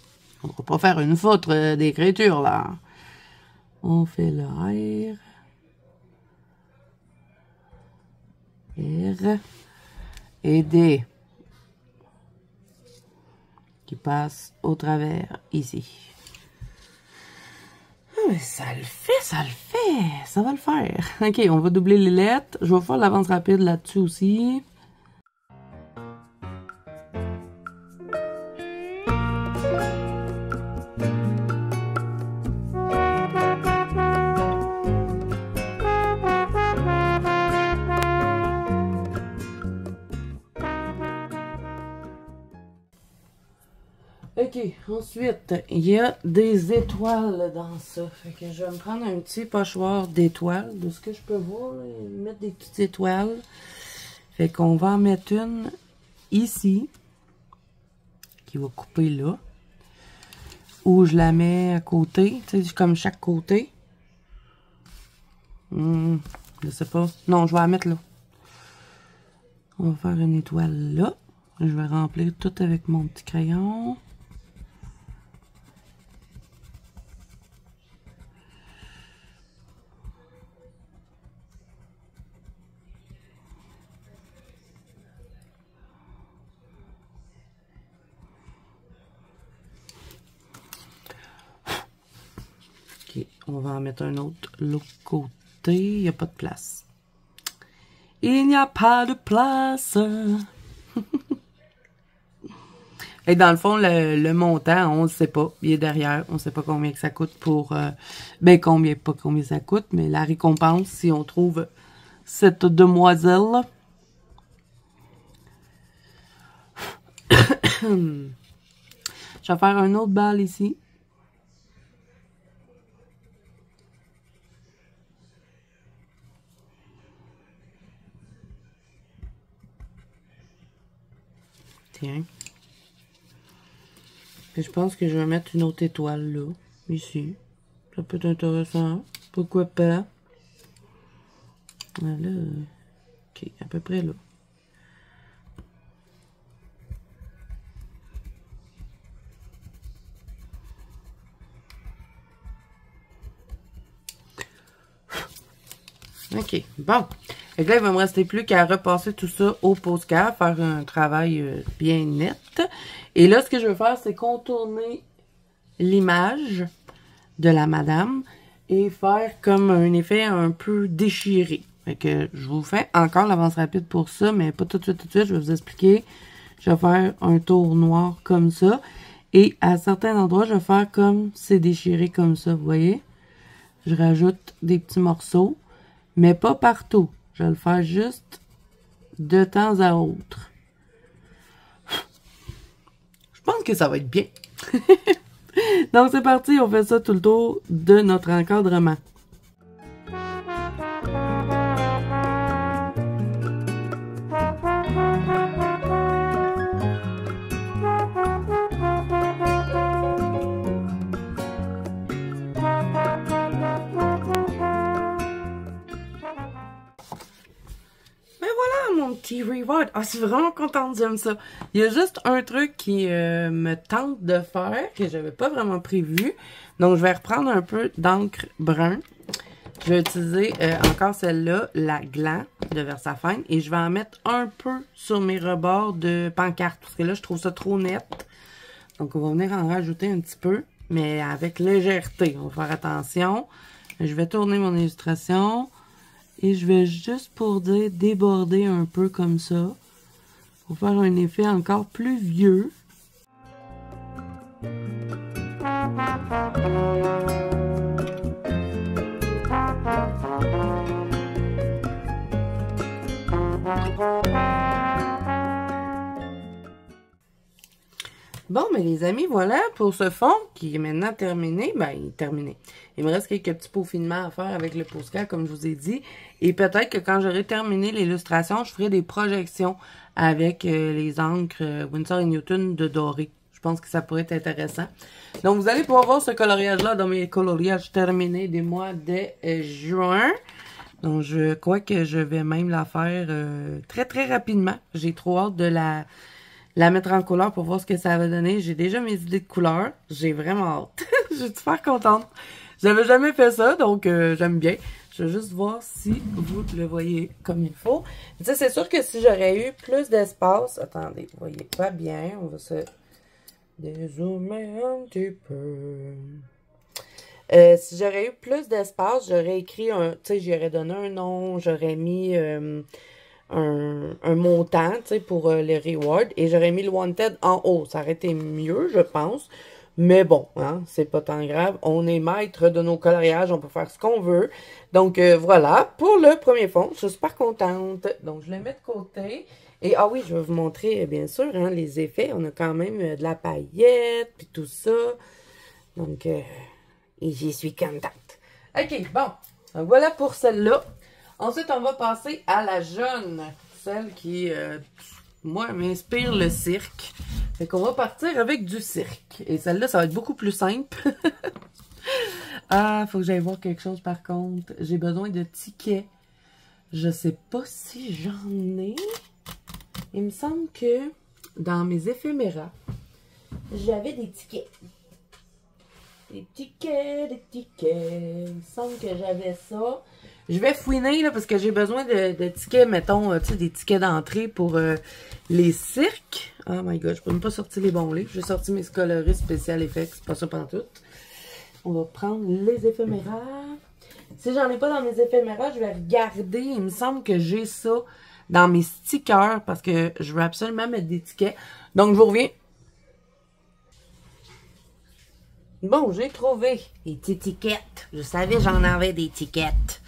On ne va pas faire une faute d'écriture là. On fait le R. R. Et D. Qui passe au travers ici. Ah, mais ça le fait, ça le fait. Ça va le faire. Ok, on va doubler les lettres. Je vais faire l'avance rapide là-dessus aussi. Ok, ensuite, il y a des étoiles dans ça. Fait que je vais me prendre un petit pochoir d'étoiles, de ce que je peux voir, mettre des petites étoiles. Fait qu'on va en mettre une ici, qui va couper là. Ou je la mets à côté, tu sais, comme chaque côté. Je sais pas. Non, je vais la mettre là. On va faire une étoile là. Je vais remplir tout avec mon petit crayon. Ok, on va en mettre un autre l'autre côté. Il n'y a pas de place. Il n'y a pas de place. Et dans le fond, le montant, on ne sait pas. Il est derrière. On ne sait pas combien que ça coûte pour... pas combien ça coûte, mais la récompense, si on trouve cette demoiselle. Je vais faire un autre bal ici. Tiens. Et je pense que je vais mettre une autre étoile là, ici. Ça peut être intéressant. Pourquoi pas? Voilà. Ok, à peu près là. Ok, bon. Et là, il va me rester plus qu'à repasser tout ça au Posca, faire un travail bien net. Et là, ce que je veux faire, c'est contourner l'image de la madame et faire comme un effet un peu déchiré. Fait que je vous fais encore l'avance rapide pour ça, mais pas tout de suite, je vais vous expliquer. Je vais faire un tour noir comme ça. Et à certains endroits, je vais faire comme c'est déchiré comme ça, vous voyez? Je rajoute des petits morceaux, mais pas partout. Je vais le faire juste de temps à autre. Je pense que ça va être bien. Donc, c'est parti. On fait ça tout le tour de notre encadrement. Mon petit reward. Ah, je suis vraiment contente, j'aime ça. Il y a juste un truc qui me tente de faire, que j'avais pas vraiment prévu. Donc, je vais reprendre un peu d'encre brun. Je vais utiliser encore celle-là, la Gland de Versafine. Et je vais en mettre un peu sur mes rebords de pancarte. Parce que là, je trouve ça trop net. Donc, on va venir en rajouter un petit peu. Mais avec légèreté. On va faire attention. Je vais tourner mon illustration. Et je vais juste pour dire déborder un peu comme ça. Pour faire un effet encore plus vieux. Bon, mais les amis, voilà pour ce fond qui est maintenant terminé. Ben, il est terminé. Il me reste quelques petits peaufinements à faire avec le Posca, comme je vous ai dit. Et peut-être que quand j'aurai terminé l'illustration, je ferai des projections avec les encres Winsor & Newton de doré. Je pense que ça pourrait être intéressant. Donc, vous allez pouvoir voir ce coloriage-là dans mes coloriages terminés des mois de juin. Donc, je crois que je vais même la faire très, très rapidement. J'ai trop hâte de la mettre en couleur pour voir ce que ça va donner. J'ai déjà mes idées de couleurs. J'ai vraiment hâte. Je suis super contente. J'avais jamais fait ça, donc j'aime bien. Je vais juste voir si vous le voyez comme il faut. Tu sais, c'est sûr que si j'aurais eu plus d'espace... Attendez, vous voyez pas bien. On va se dézoomer un petit peu. Si j'aurais eu plus d'espace, j'aurais écrit un... Tu sais, j'aurais donné un nom, j'aurais mis... un montant, tu sais, pour les rewards. Et j'aurais mis le Wanted en haut. Ça aurait été mieux, je pense. Mais bon, hein, c'est pas tant grave. On est maître de nos coloriages. On peut faire ce qu'on veut. Donc, voilà. Pour le premier fond, je suis super contente. Donc, je le mets de côté. Et, ah oui, je vais vous montrer, bien sûr, hein, les effets. On a quand même de la paillette, puis tout ça. Donc, et j'y suis contente. OK, bon. Donc, voilà pour celle-là. Ensuite, on va passer à la jaune. Celle qui, moi, m'inspire le cirque. Fait qu'on va partir avec du cirque. Et celle-là, ça va être beaucoup plus simple. Ah, faut que j'aille voir quelque chose par contre. J'ai besoin de tickets. Je sais pas si j'en ai. Il me semble que dans mes éphéméras, j'avais des tickets. Des tickets, des tickets. Il me semble que j'avais ça. Je vais fouiner là parce que j'ai besoin de tickets, mettons, tu sais, des tickets d'entrée pour les cirques. Oh my god, je peux même pas sortir les bons livres. J'ai sorti mes coloris spécial effects, c'est pas ça pantoute. on va prendre les éphéméras. Si j'en ai pas dans mes éphéméras, je vais regarder. Il me semble que j'ai ça dans mes stickers parce que je veux absolument mettre des tickets. Donc, je vous reviens. Bon, j'ai trouvé les petites étiquettes. Je savais j'en avais des étiquettes.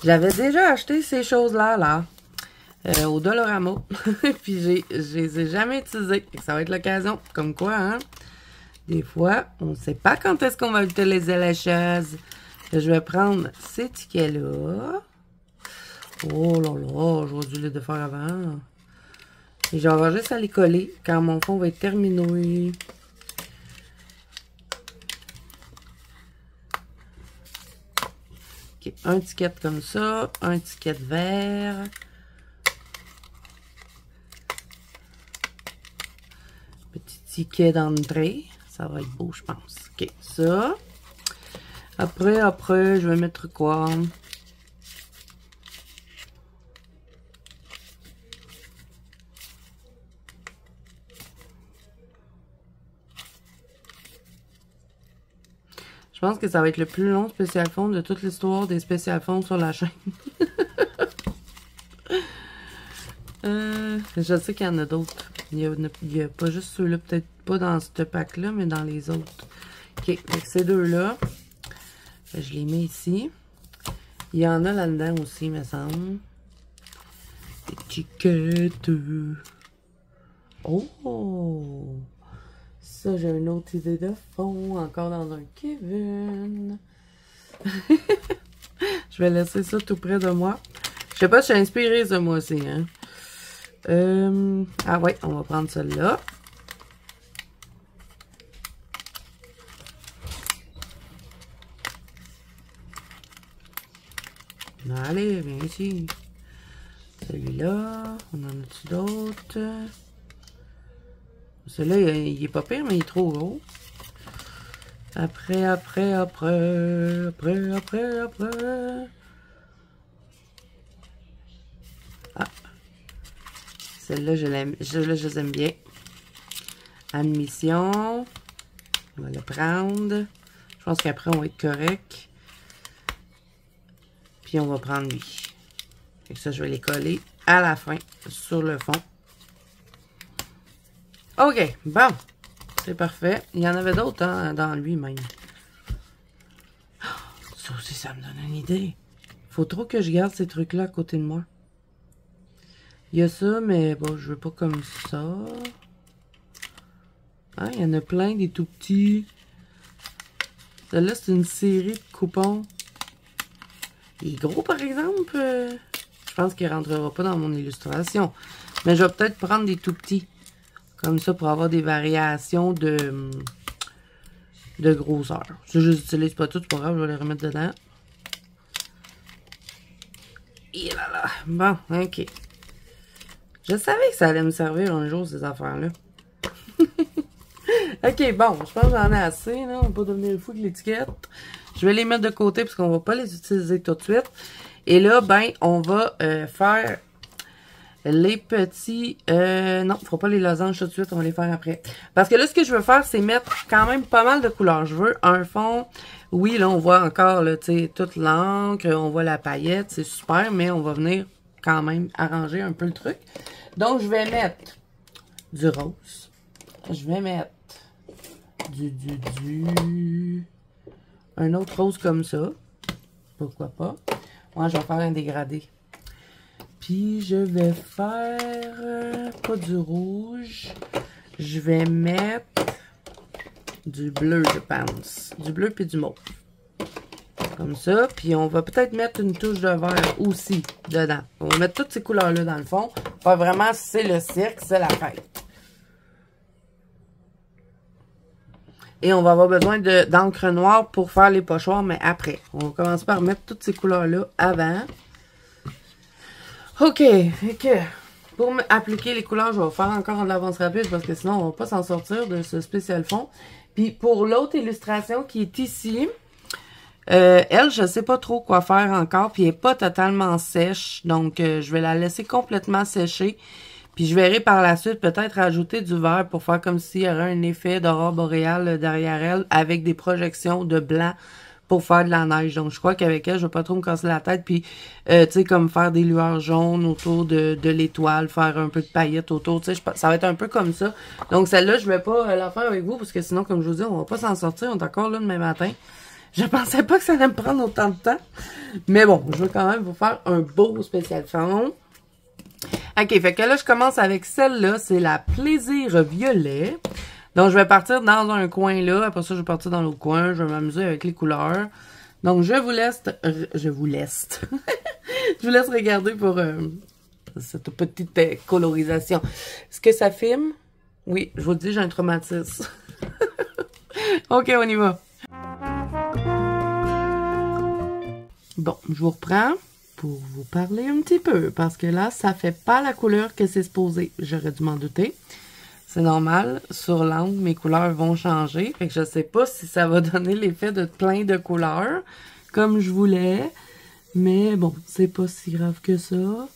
J'avais déjà acheté ces choses-là, là, au Dollarama. Puis, je les ai jamais utilisées. Ça va être l'occasion. Comme quoi, hein? Des fois, on ne sait pas quand est-ce qu'on va utiliser les choses. Je vais prendre ces tickets-là. Oh là là, j'aurais dû les faire avant. Et j'aurai juste à les coller quand mon fond va être terminé. Okay, un ticket comme ça, un ticket vert. Petit ticket d'entrée. Ça va être beau, je pense. OK, ça. Après, je vais mettre quoi? Je pense que ça va être le plus long spécial fond de toute l'histoire des spécial fonds sur la chaîne. Je sais qu'il y en a d'autres. Il y a pas juste ceux-là, peut-être pas dans ce pack-là, mais dans les autres. OK, donc ces deux-là, je les mets ici. Il y en a là-dedans aussi, me semble. Étiquette. Oh! Ça, j'ai une autre idée de fond. Encore dans un Kevin. Je vais laisser ça tout près de moi. Je sais pas si je suis inspirée ce mois-ci, hein. Ah ouais, on va prendre celle-là. Allez, viens ici. Celui-là, on en a-tu d'autres? Celui-là, il est pas pire, mais il est trop gros. Après. Ah. Celle-là, je les aime bien. Admission. On va le prendre. Je pense qu'après, on va être correct. Puis, on va prendre lui. Et ça, je vais les coller à la fin sur le fond. OK, bon. C'est parfait. Il y en avait d'autres hein, dans lui-même. Ça aussi, ça me donne une idée. Faut trop que je garde ces trucs-là à côté de moi. Il y a ça, mais bon, je veux pas comme ça. Ah, il y en a plein, des tout petits. Celle-là, c'est une série de coupons. Il est gros, par exemple. Je pense qu'il ne rentrera pas dans mon illustration. Mais je vais peut-être prendre des tout petits. Comme ça, pour avoir des variations de grosseur. Si je les utilise pas toutes, c'est pas grave, je vais les remettre dedans. Et là là. Bon, OK. Je savais que ça allait me servir un jour, ces affaires-là. OK, bon, je pense que j'en ai assez, là. On va pas devenir fou avec l'étiquette. Je vais les mettre de côté parce qu'on va pas les utiliser tout de suite. Et là, ben, on va faire les petits... non, il ne fera pas les losanges tout de suite, on va les faire après. Parce que là, ce que je veux faire, c'est mettre quand même pas mal de couleurs. Je veux un fond... Oui, là, on voit encore, là, tu sais, toute l'encre, on voit la paillette, c'est super, mais on va venir quand même arranger un peu le truc. Donc, je vais mettre du rose. Je vais mettre un autre rose comme ça. Pourquoi pas. Moi, je vais faire un dégradé. Puis, je vais faire pas du rouge. Je vais mettre du bleu, je pense. Du bleu puis du mauve. Comme ça. Puis, on va peut-être mettre une touche de vert aussi dedans. On va mettre toutes ces couleurs-là dans le fond. Pas vraiment, c'est le cirque, c'est la fête. Et on va avoir besoin d'encre noire pour faire les pochoirs, mais après. On va commencer par mettre toutes ces couleurs-là avant. OK. Pour appliquer les couleurs, je vais faire encore de l'avance rapide parce que sinon, on ne va pas s'en sortir de ce spécial fond. Puis pour l'autre illustration qui est ici, elle, je ne sais pas trop quoi faire encore. Puis elle n'est pas totalement sèche. Donc, je vais la laisser complètement sécher. Puis je verrai par la suite peut-être rajouter du vert pour faire comme s'il y aurait un effet d'aurore boréale derrière elle avec des projections de blanc pour faire de la neige. Donc je crois qu'avec elle, je vais pas trop me casser la tête. Puis tu sais, comme faire des lueurs jaunes autour de l'étoile, faire un peu de paillettes autour. Tu sais, ça va être un peu comme ça. Donc celle-là, je vais pas la faire avec vous parce que sinon, comme je vous dis, on va pas s'en sortir. On est encore là demain matin. Je pensais pas que ça allait me prendre autant de temps. Mais bon, je veux quand même vous faire un beau spécial fond. OK, fait que là, je commence avec celle-là. C'est la Plaisir Violet. Donc, je vais partir dans un coin là. Après ça, je vais partir dans l'autre coin. Je vais m'amuser avec les couleurs. Donc, je vous laisse... je vous laisse regarder pour cette petite colorisation. Est-ce que ça filme? Oui, je vous le dis, j'ai un traumatisme. OK, on y va. Bon, je vous reprends pour vous parler un petit peu, parce que là, ça fait pas la couleur que c'est supposé. J'aurais dû m'en douter. C'est normal, sur l'angle, mes couleurs vont changer. Fait que je sais pas si ça va donner l'effet de plein de couleurs, comme je voulais. Mais bon, c'est pas si grave que ça.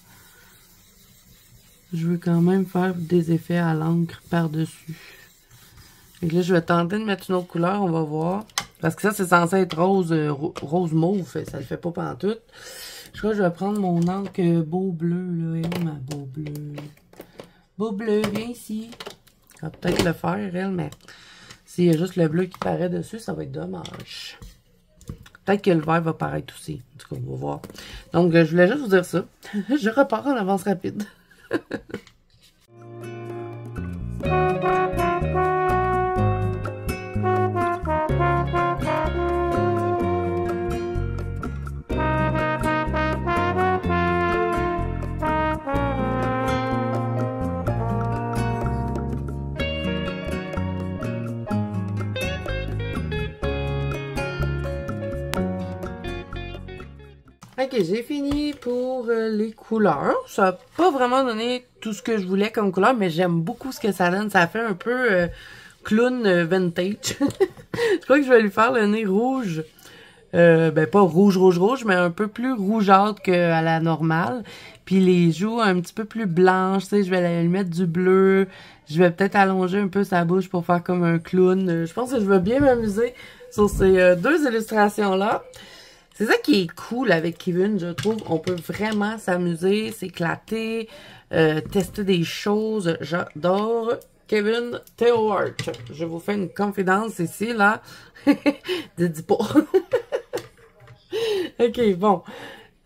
Je veux quand même faire des effets à l'encre par-dessus. Et là, je vais tenter de mettre une autre couleur, on va voir. Parce que ça, c'est censé être rose, rose mauve, ça le fait pas pantoute. Je crois que je vais prendre mon encre beau bleu, là. Et ma beau bleu. Beau bleu, viens ici. Elle va peut-être le faire, elle, mais s'il y a juste le bleu qui paraît dessus, ça va être dommage. Peut-être que le vert va paraître aussi. En tout cas, on va voir. Donc, je voulais juste vous dire ça. Je repars en avance rapide. Ok, j'ai fini pour les couleurs. Ça n'a pas vraiment donné tout ce que je voulais comme couleur, mais j'aime beaucoup ce que ça donne. Ça fait un peu clown vintage. Je crois que je vais lui faire le nez rouge. Ben pas rouge, rouge, rouge, mais un peu plus rougeâtre qu'à la normale. Puis les joues un petit peu plus blanches, tu sais, je vais lui mettre du bleu. Je vais peut-être allonger un peu sa bouche pour faire comme un clown. Je pense que je vais bien m'amuser sur ces deux illustrations-là. C'est ça qui est cool avec Kevin, je trouve. On peut vraiment s'amuser, s'éclater, tester des choses. J'adore Kevin Theo Art. Je vous fais une confidence ici, là. Dis pas. OK, bon.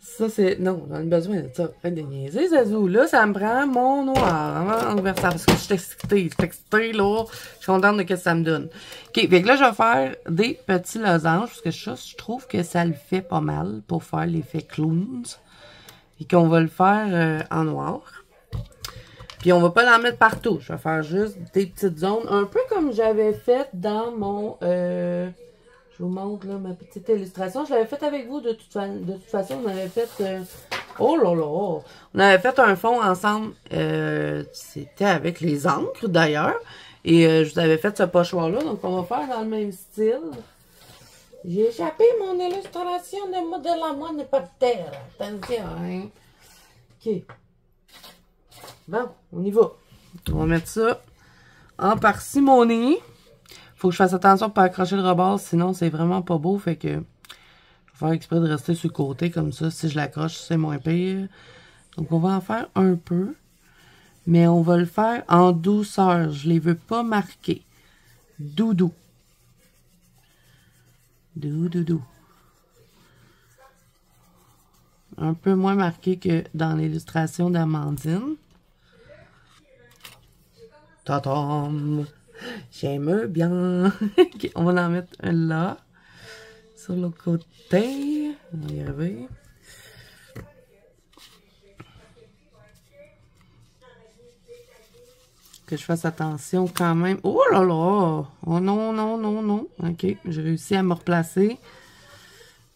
Ça, c'est... Non, on a besoin de ça. Faites des niaiser, Zazou. Là, ça me prend mon noir en versant. Parce que je suis excitée, là. Je suis contente de ce que ça me donne. OK, fait que là, je vais faire des petits losanges. Parce que je trouve que ça le fait pas mal pour faire l'effet clowns. Et qu'on va le faire en noir. Puis on va pas l'en mettre partout. Je vais faire juste des petites zones. Un peu comme j'avais fait dans mon... je vous montre là, ma petite illustration. Je l'avais faite avec vous de toute façon. On avait fait... oh là là! On avait fait un fond ensemble. C'était avec les encres d'ailleurs. Et je vous avais fait ce pochoir-là. Donc on va faire dans le même style. J'ai échappé mon illustration de modèle à moi n'est pas de terre. Attention, hein? OK. Bon, on y va. On va mettre ça en parcimonie. Faut que je fasse attention pour pas accrocher le rebord, sinon c'est vraiment pas beau. Fait que je vais faire exprès de rester sur le côté comme ça. Si je l'accroche, c'est moins pire. Donc on va en faire un peu. Mais on va le faire en douceur. Je les veux pas marquer. Doudou. Doudou. Un peu moins marqué que dans l'illustration d'Amandine. Tatam! J'aime bien. Okay, on va en mettre un là. Sur le côté. On va y arriver. Que je fasse attention quand même. Oh là là! Oh non, non, non, non. OK, j'ai réussi à me replacer.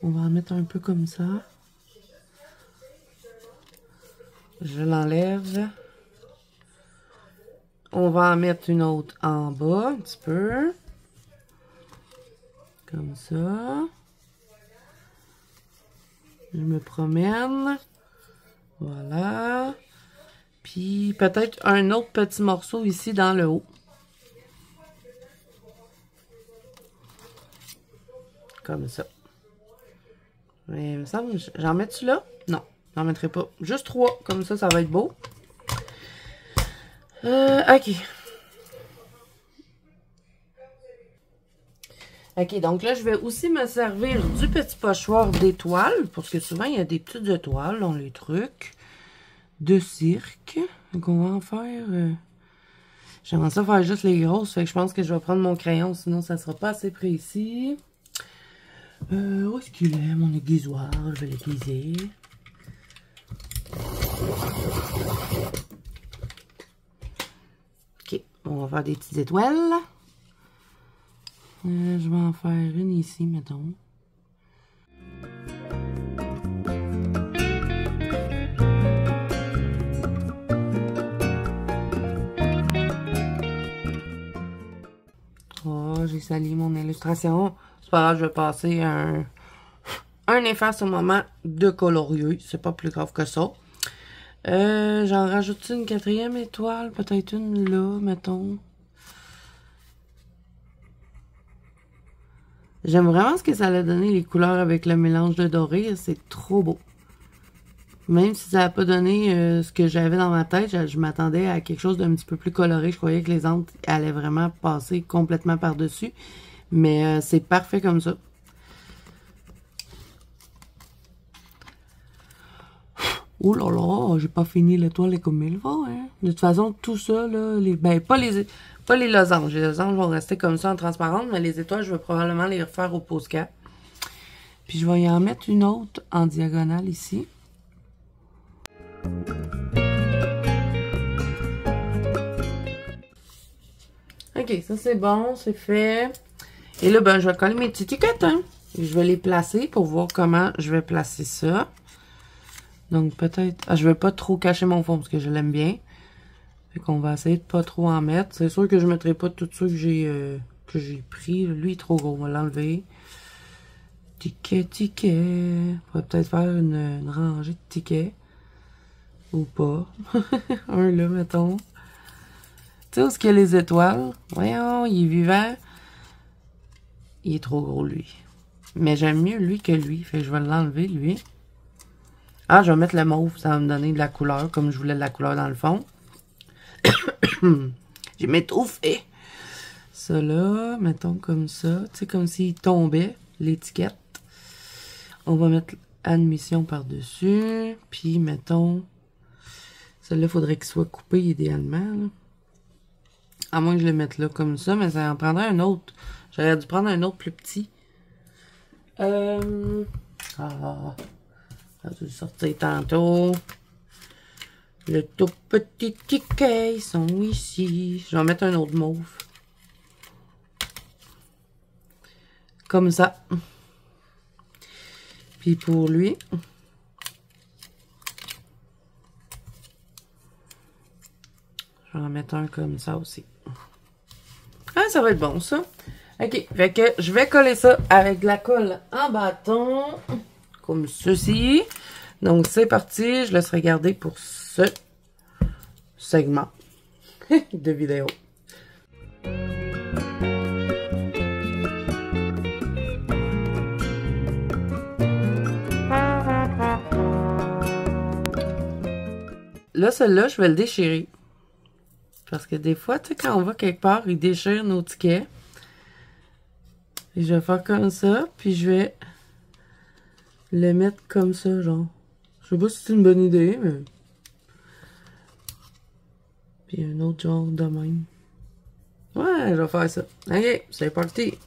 On va en mettre un peu comme ça. Je l'enlève. On va en mettre une autre en bas, un petit peu. Comme ça. Je me promène. Voilà. Puis Puis peut-être un autre petit morceau ici dans le haut. Comme ça. Mais il me semble, j'en mets-tu là? Non, j'en mettrai pas. Juste 3, comme ça va être beau. OK. OK, donc là, je vais aussi me servir du petit pochoir d'étoiles, parce que souvent, il y a des petites étoiles dans les trucs de cirque. Donc, on va en faire... J'aimerais ça faire juste les grosses, fait que je pense que je vais prendre mon crayon, sinon ça sera pas assez précis. Où est-ce qu'il est, mon aiguisoir? Je vais l'aiguiser. OK, on va faire des petites étoiles. Je vais en faire une ici, mettons. Oh, j'ai sali mon illustration. C'est pas grave, je vais passer un efface au moment de colorier. C'est pas plus grave que ça. J'en rajoute une 4e étoile. Peut-être une là, mettons. J'aime vraiment ce que ça a donné, les couleurs avec le mélange de doré. C'est trop beau. Même si ça n'a pas donné ce que j'avais dans ma tête, je m'attendais à quelque chose d'un petit peu plus coloré. Je croyais que les encres allaient vraiment passer complètement par-dessus. Mais c'est parfait comme ça. Oh là là, j'ai pas fini l'étoile comme il va. Hein. De toute façon, tout ça, là, pas les losanges. Les losanges vont rester comme ça en transparente, mais les étoiles, je vais probablement les refaire au Posca. Puis je vais y en mettre une autre en diagonale ici. OK, ça c'est bon, c'est fait. Et là, ben, je vais coller mes petites étiquettes, hein. Je vais les placer pour voir comment je vais placer ça. Donc, peut-être... Ah, je vais pas trop cacher mon fond parce que je l'aime bien. Fait qu'on va essayer de pas trop en mettre. C'est sûr que je mettrai pas tout ça que j'ai pris. Lui, il est trop gros. On va l'enlever. Ticket. On pourrait peut-être faire une rangée de tickets. Ou pas. Un là, mettons. Tu sais où est-ce qu'il y a les étoiles? Voyons, il est vivant. Il est trop gros, lui. Mais j'aime mieux lui que lui. Fait que je vais l'enlever, lui. Ah, je vais mettre le mauve. Ça va me donner de la couleur, comme je voulais de la couleur dans le fond. J'ai m'étouffé. Ça là, mettons comme ça. Tu sais, comme s'il tombait, l'étiquette. On va mettre admission par-dessus. Puis, mettons... Celui-là, il faudrait qu'il soit coupé idéalement. Là. À moins que je le mette là comme ça, mais ça en prendrait un autre. J'aurais dû prendre un autre plus petit. J'ai dû le sortir tantôt. Le tout petit ticket, ils sont ici. Je vais en mettre un autre mauve. Comme ça. Puis pour lui... Je vais en mettre un comme ça aussi. Ah, ça va être bon, ça. OK, fait que je vais coller ça avec de la colle en bâton. Comme ceci. Donc, c'est parti. Je laisse regarder pour ce segment de vidéo. Là, celui-là, je vais le déchirer. Parce que des fois, tu sais, quand on va quelque part, ils déchirent nos tickets. Et je vais faire comme ça, puis je vais le mettre comme ça, genre. Je sais pas si c'est une bonne idée, mais... Puis un autre genre de même. Ouais, je vais faire ça. Ok, c'est parti.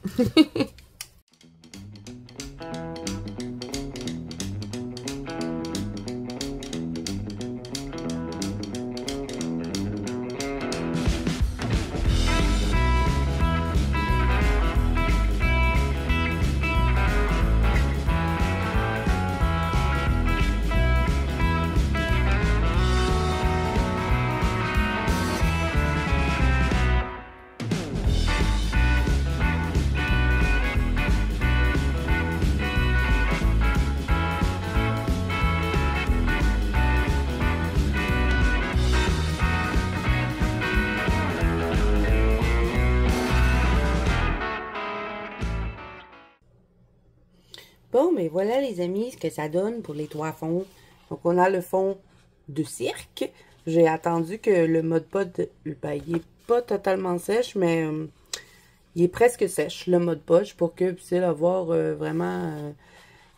Bon, mais voilà les amis, ce que ça donne pour les 3 fonds. Donc, on a le fond de cirque. J'ai attendu que le Mod Podge, ben, il est pas totalement sèche, mais il est presque sèche, le Mod Podge, pour que vous puissiez le voir vraiment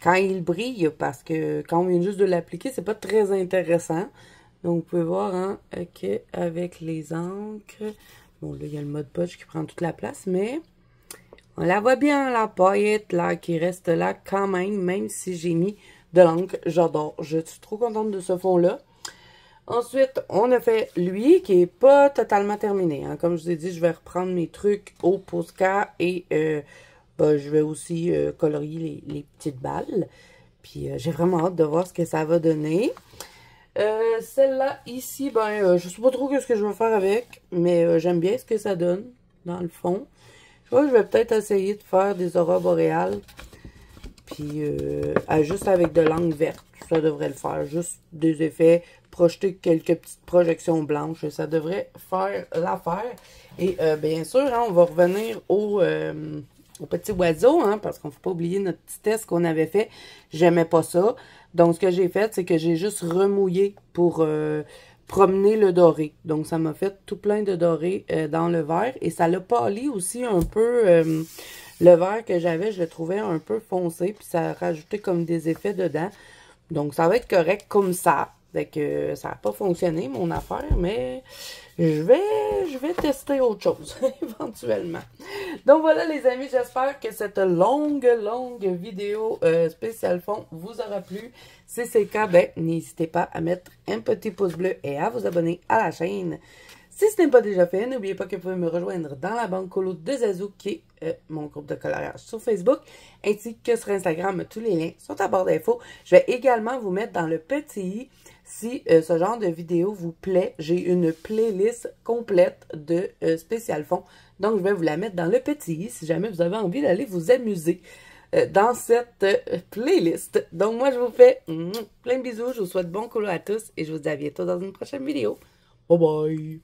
quand il brille, parce que quand on vient juste de l'appliquer, c'est pas très intéressant. Donc, vous pouvez voir hein, qu'avec les encres, bon, là, il y a le Mod Podge qui prend toute la place, mais on la voit bien, la paillette, là, qui reste là quand même si j'ai mis de l'encre. J'adore. Je suis trop contente de ce fond-là. Ensuite, on a fait lui, qui est pas totalement terminé. Hein. Comme je vous ai dit, je vais reprendre mes trucs au Posca et ben, je vais aussi colorier les petites balles. Puis, j'ai vraiment hâte de voir ce que ça va donner. Celle-là, ici, ben, je sais pas trop ce que je vais faire avec, mais j'aime bien ce que ça donne, dans le fond. Je vois, je vais peut-être essayer de faire des aurores boréales. Puis, juste avec de l'encre verte, ça devrait le faire. Juste des effets, projeter quelques petites projections blanches, ça devrait faire l'affaire. Et bien sûr, hein, on va revenir au petit oiseau, hein, parce qu'on ne faut pas oublier notre petit test qu'on avait fait. J'aimais pas ça. Donc, ce que j'ai fait, c'est que j'ai juste remouillé pour promener le doré. Donc, ça m'a fait tout plein de doré dans le verre. Et ça l'a pâli aussi un peu. Le vert que j'avais, je le trouvais un peu foncé. Puis, ça a rajouté comme des effets dedans. Donc, ça va être correct comme ça. Fait que ça n'a pas fonctionné, mon affaire, mais je vais tester autre chose, éventuellement. Donc, voilà, les amis, j'espère que cette longue vidéo spéciale fond vous aura plu. Si c'est le cas, ben, n'hésitez pas à mettre un petit pouce bleu et à vous abonner à la chaîne. Si ce n'est pas déjà fait, n'oubliez pas que vous pouvez me rejoindre dans la banque colo de Zazou, qui est mon groupe de coloriage sur Facebook, ainsi que sur Instagram. Tous les liens sont à barre d'infos. Je vais également vous mettre dans le petit i, si ce genre de vidéo vous plaît. J'ai une playlist complète de spécial fond. Donc, je vais vous la mettre dans le petit i, si jamais vous avez envie d'aller vous amuser dans cette playlist. Donc, moi, je vous fais plein de bisous. Je vous souhaite bon colo à tous et je vous dis à bientôt dans une prochaine vidéo. Bye bye!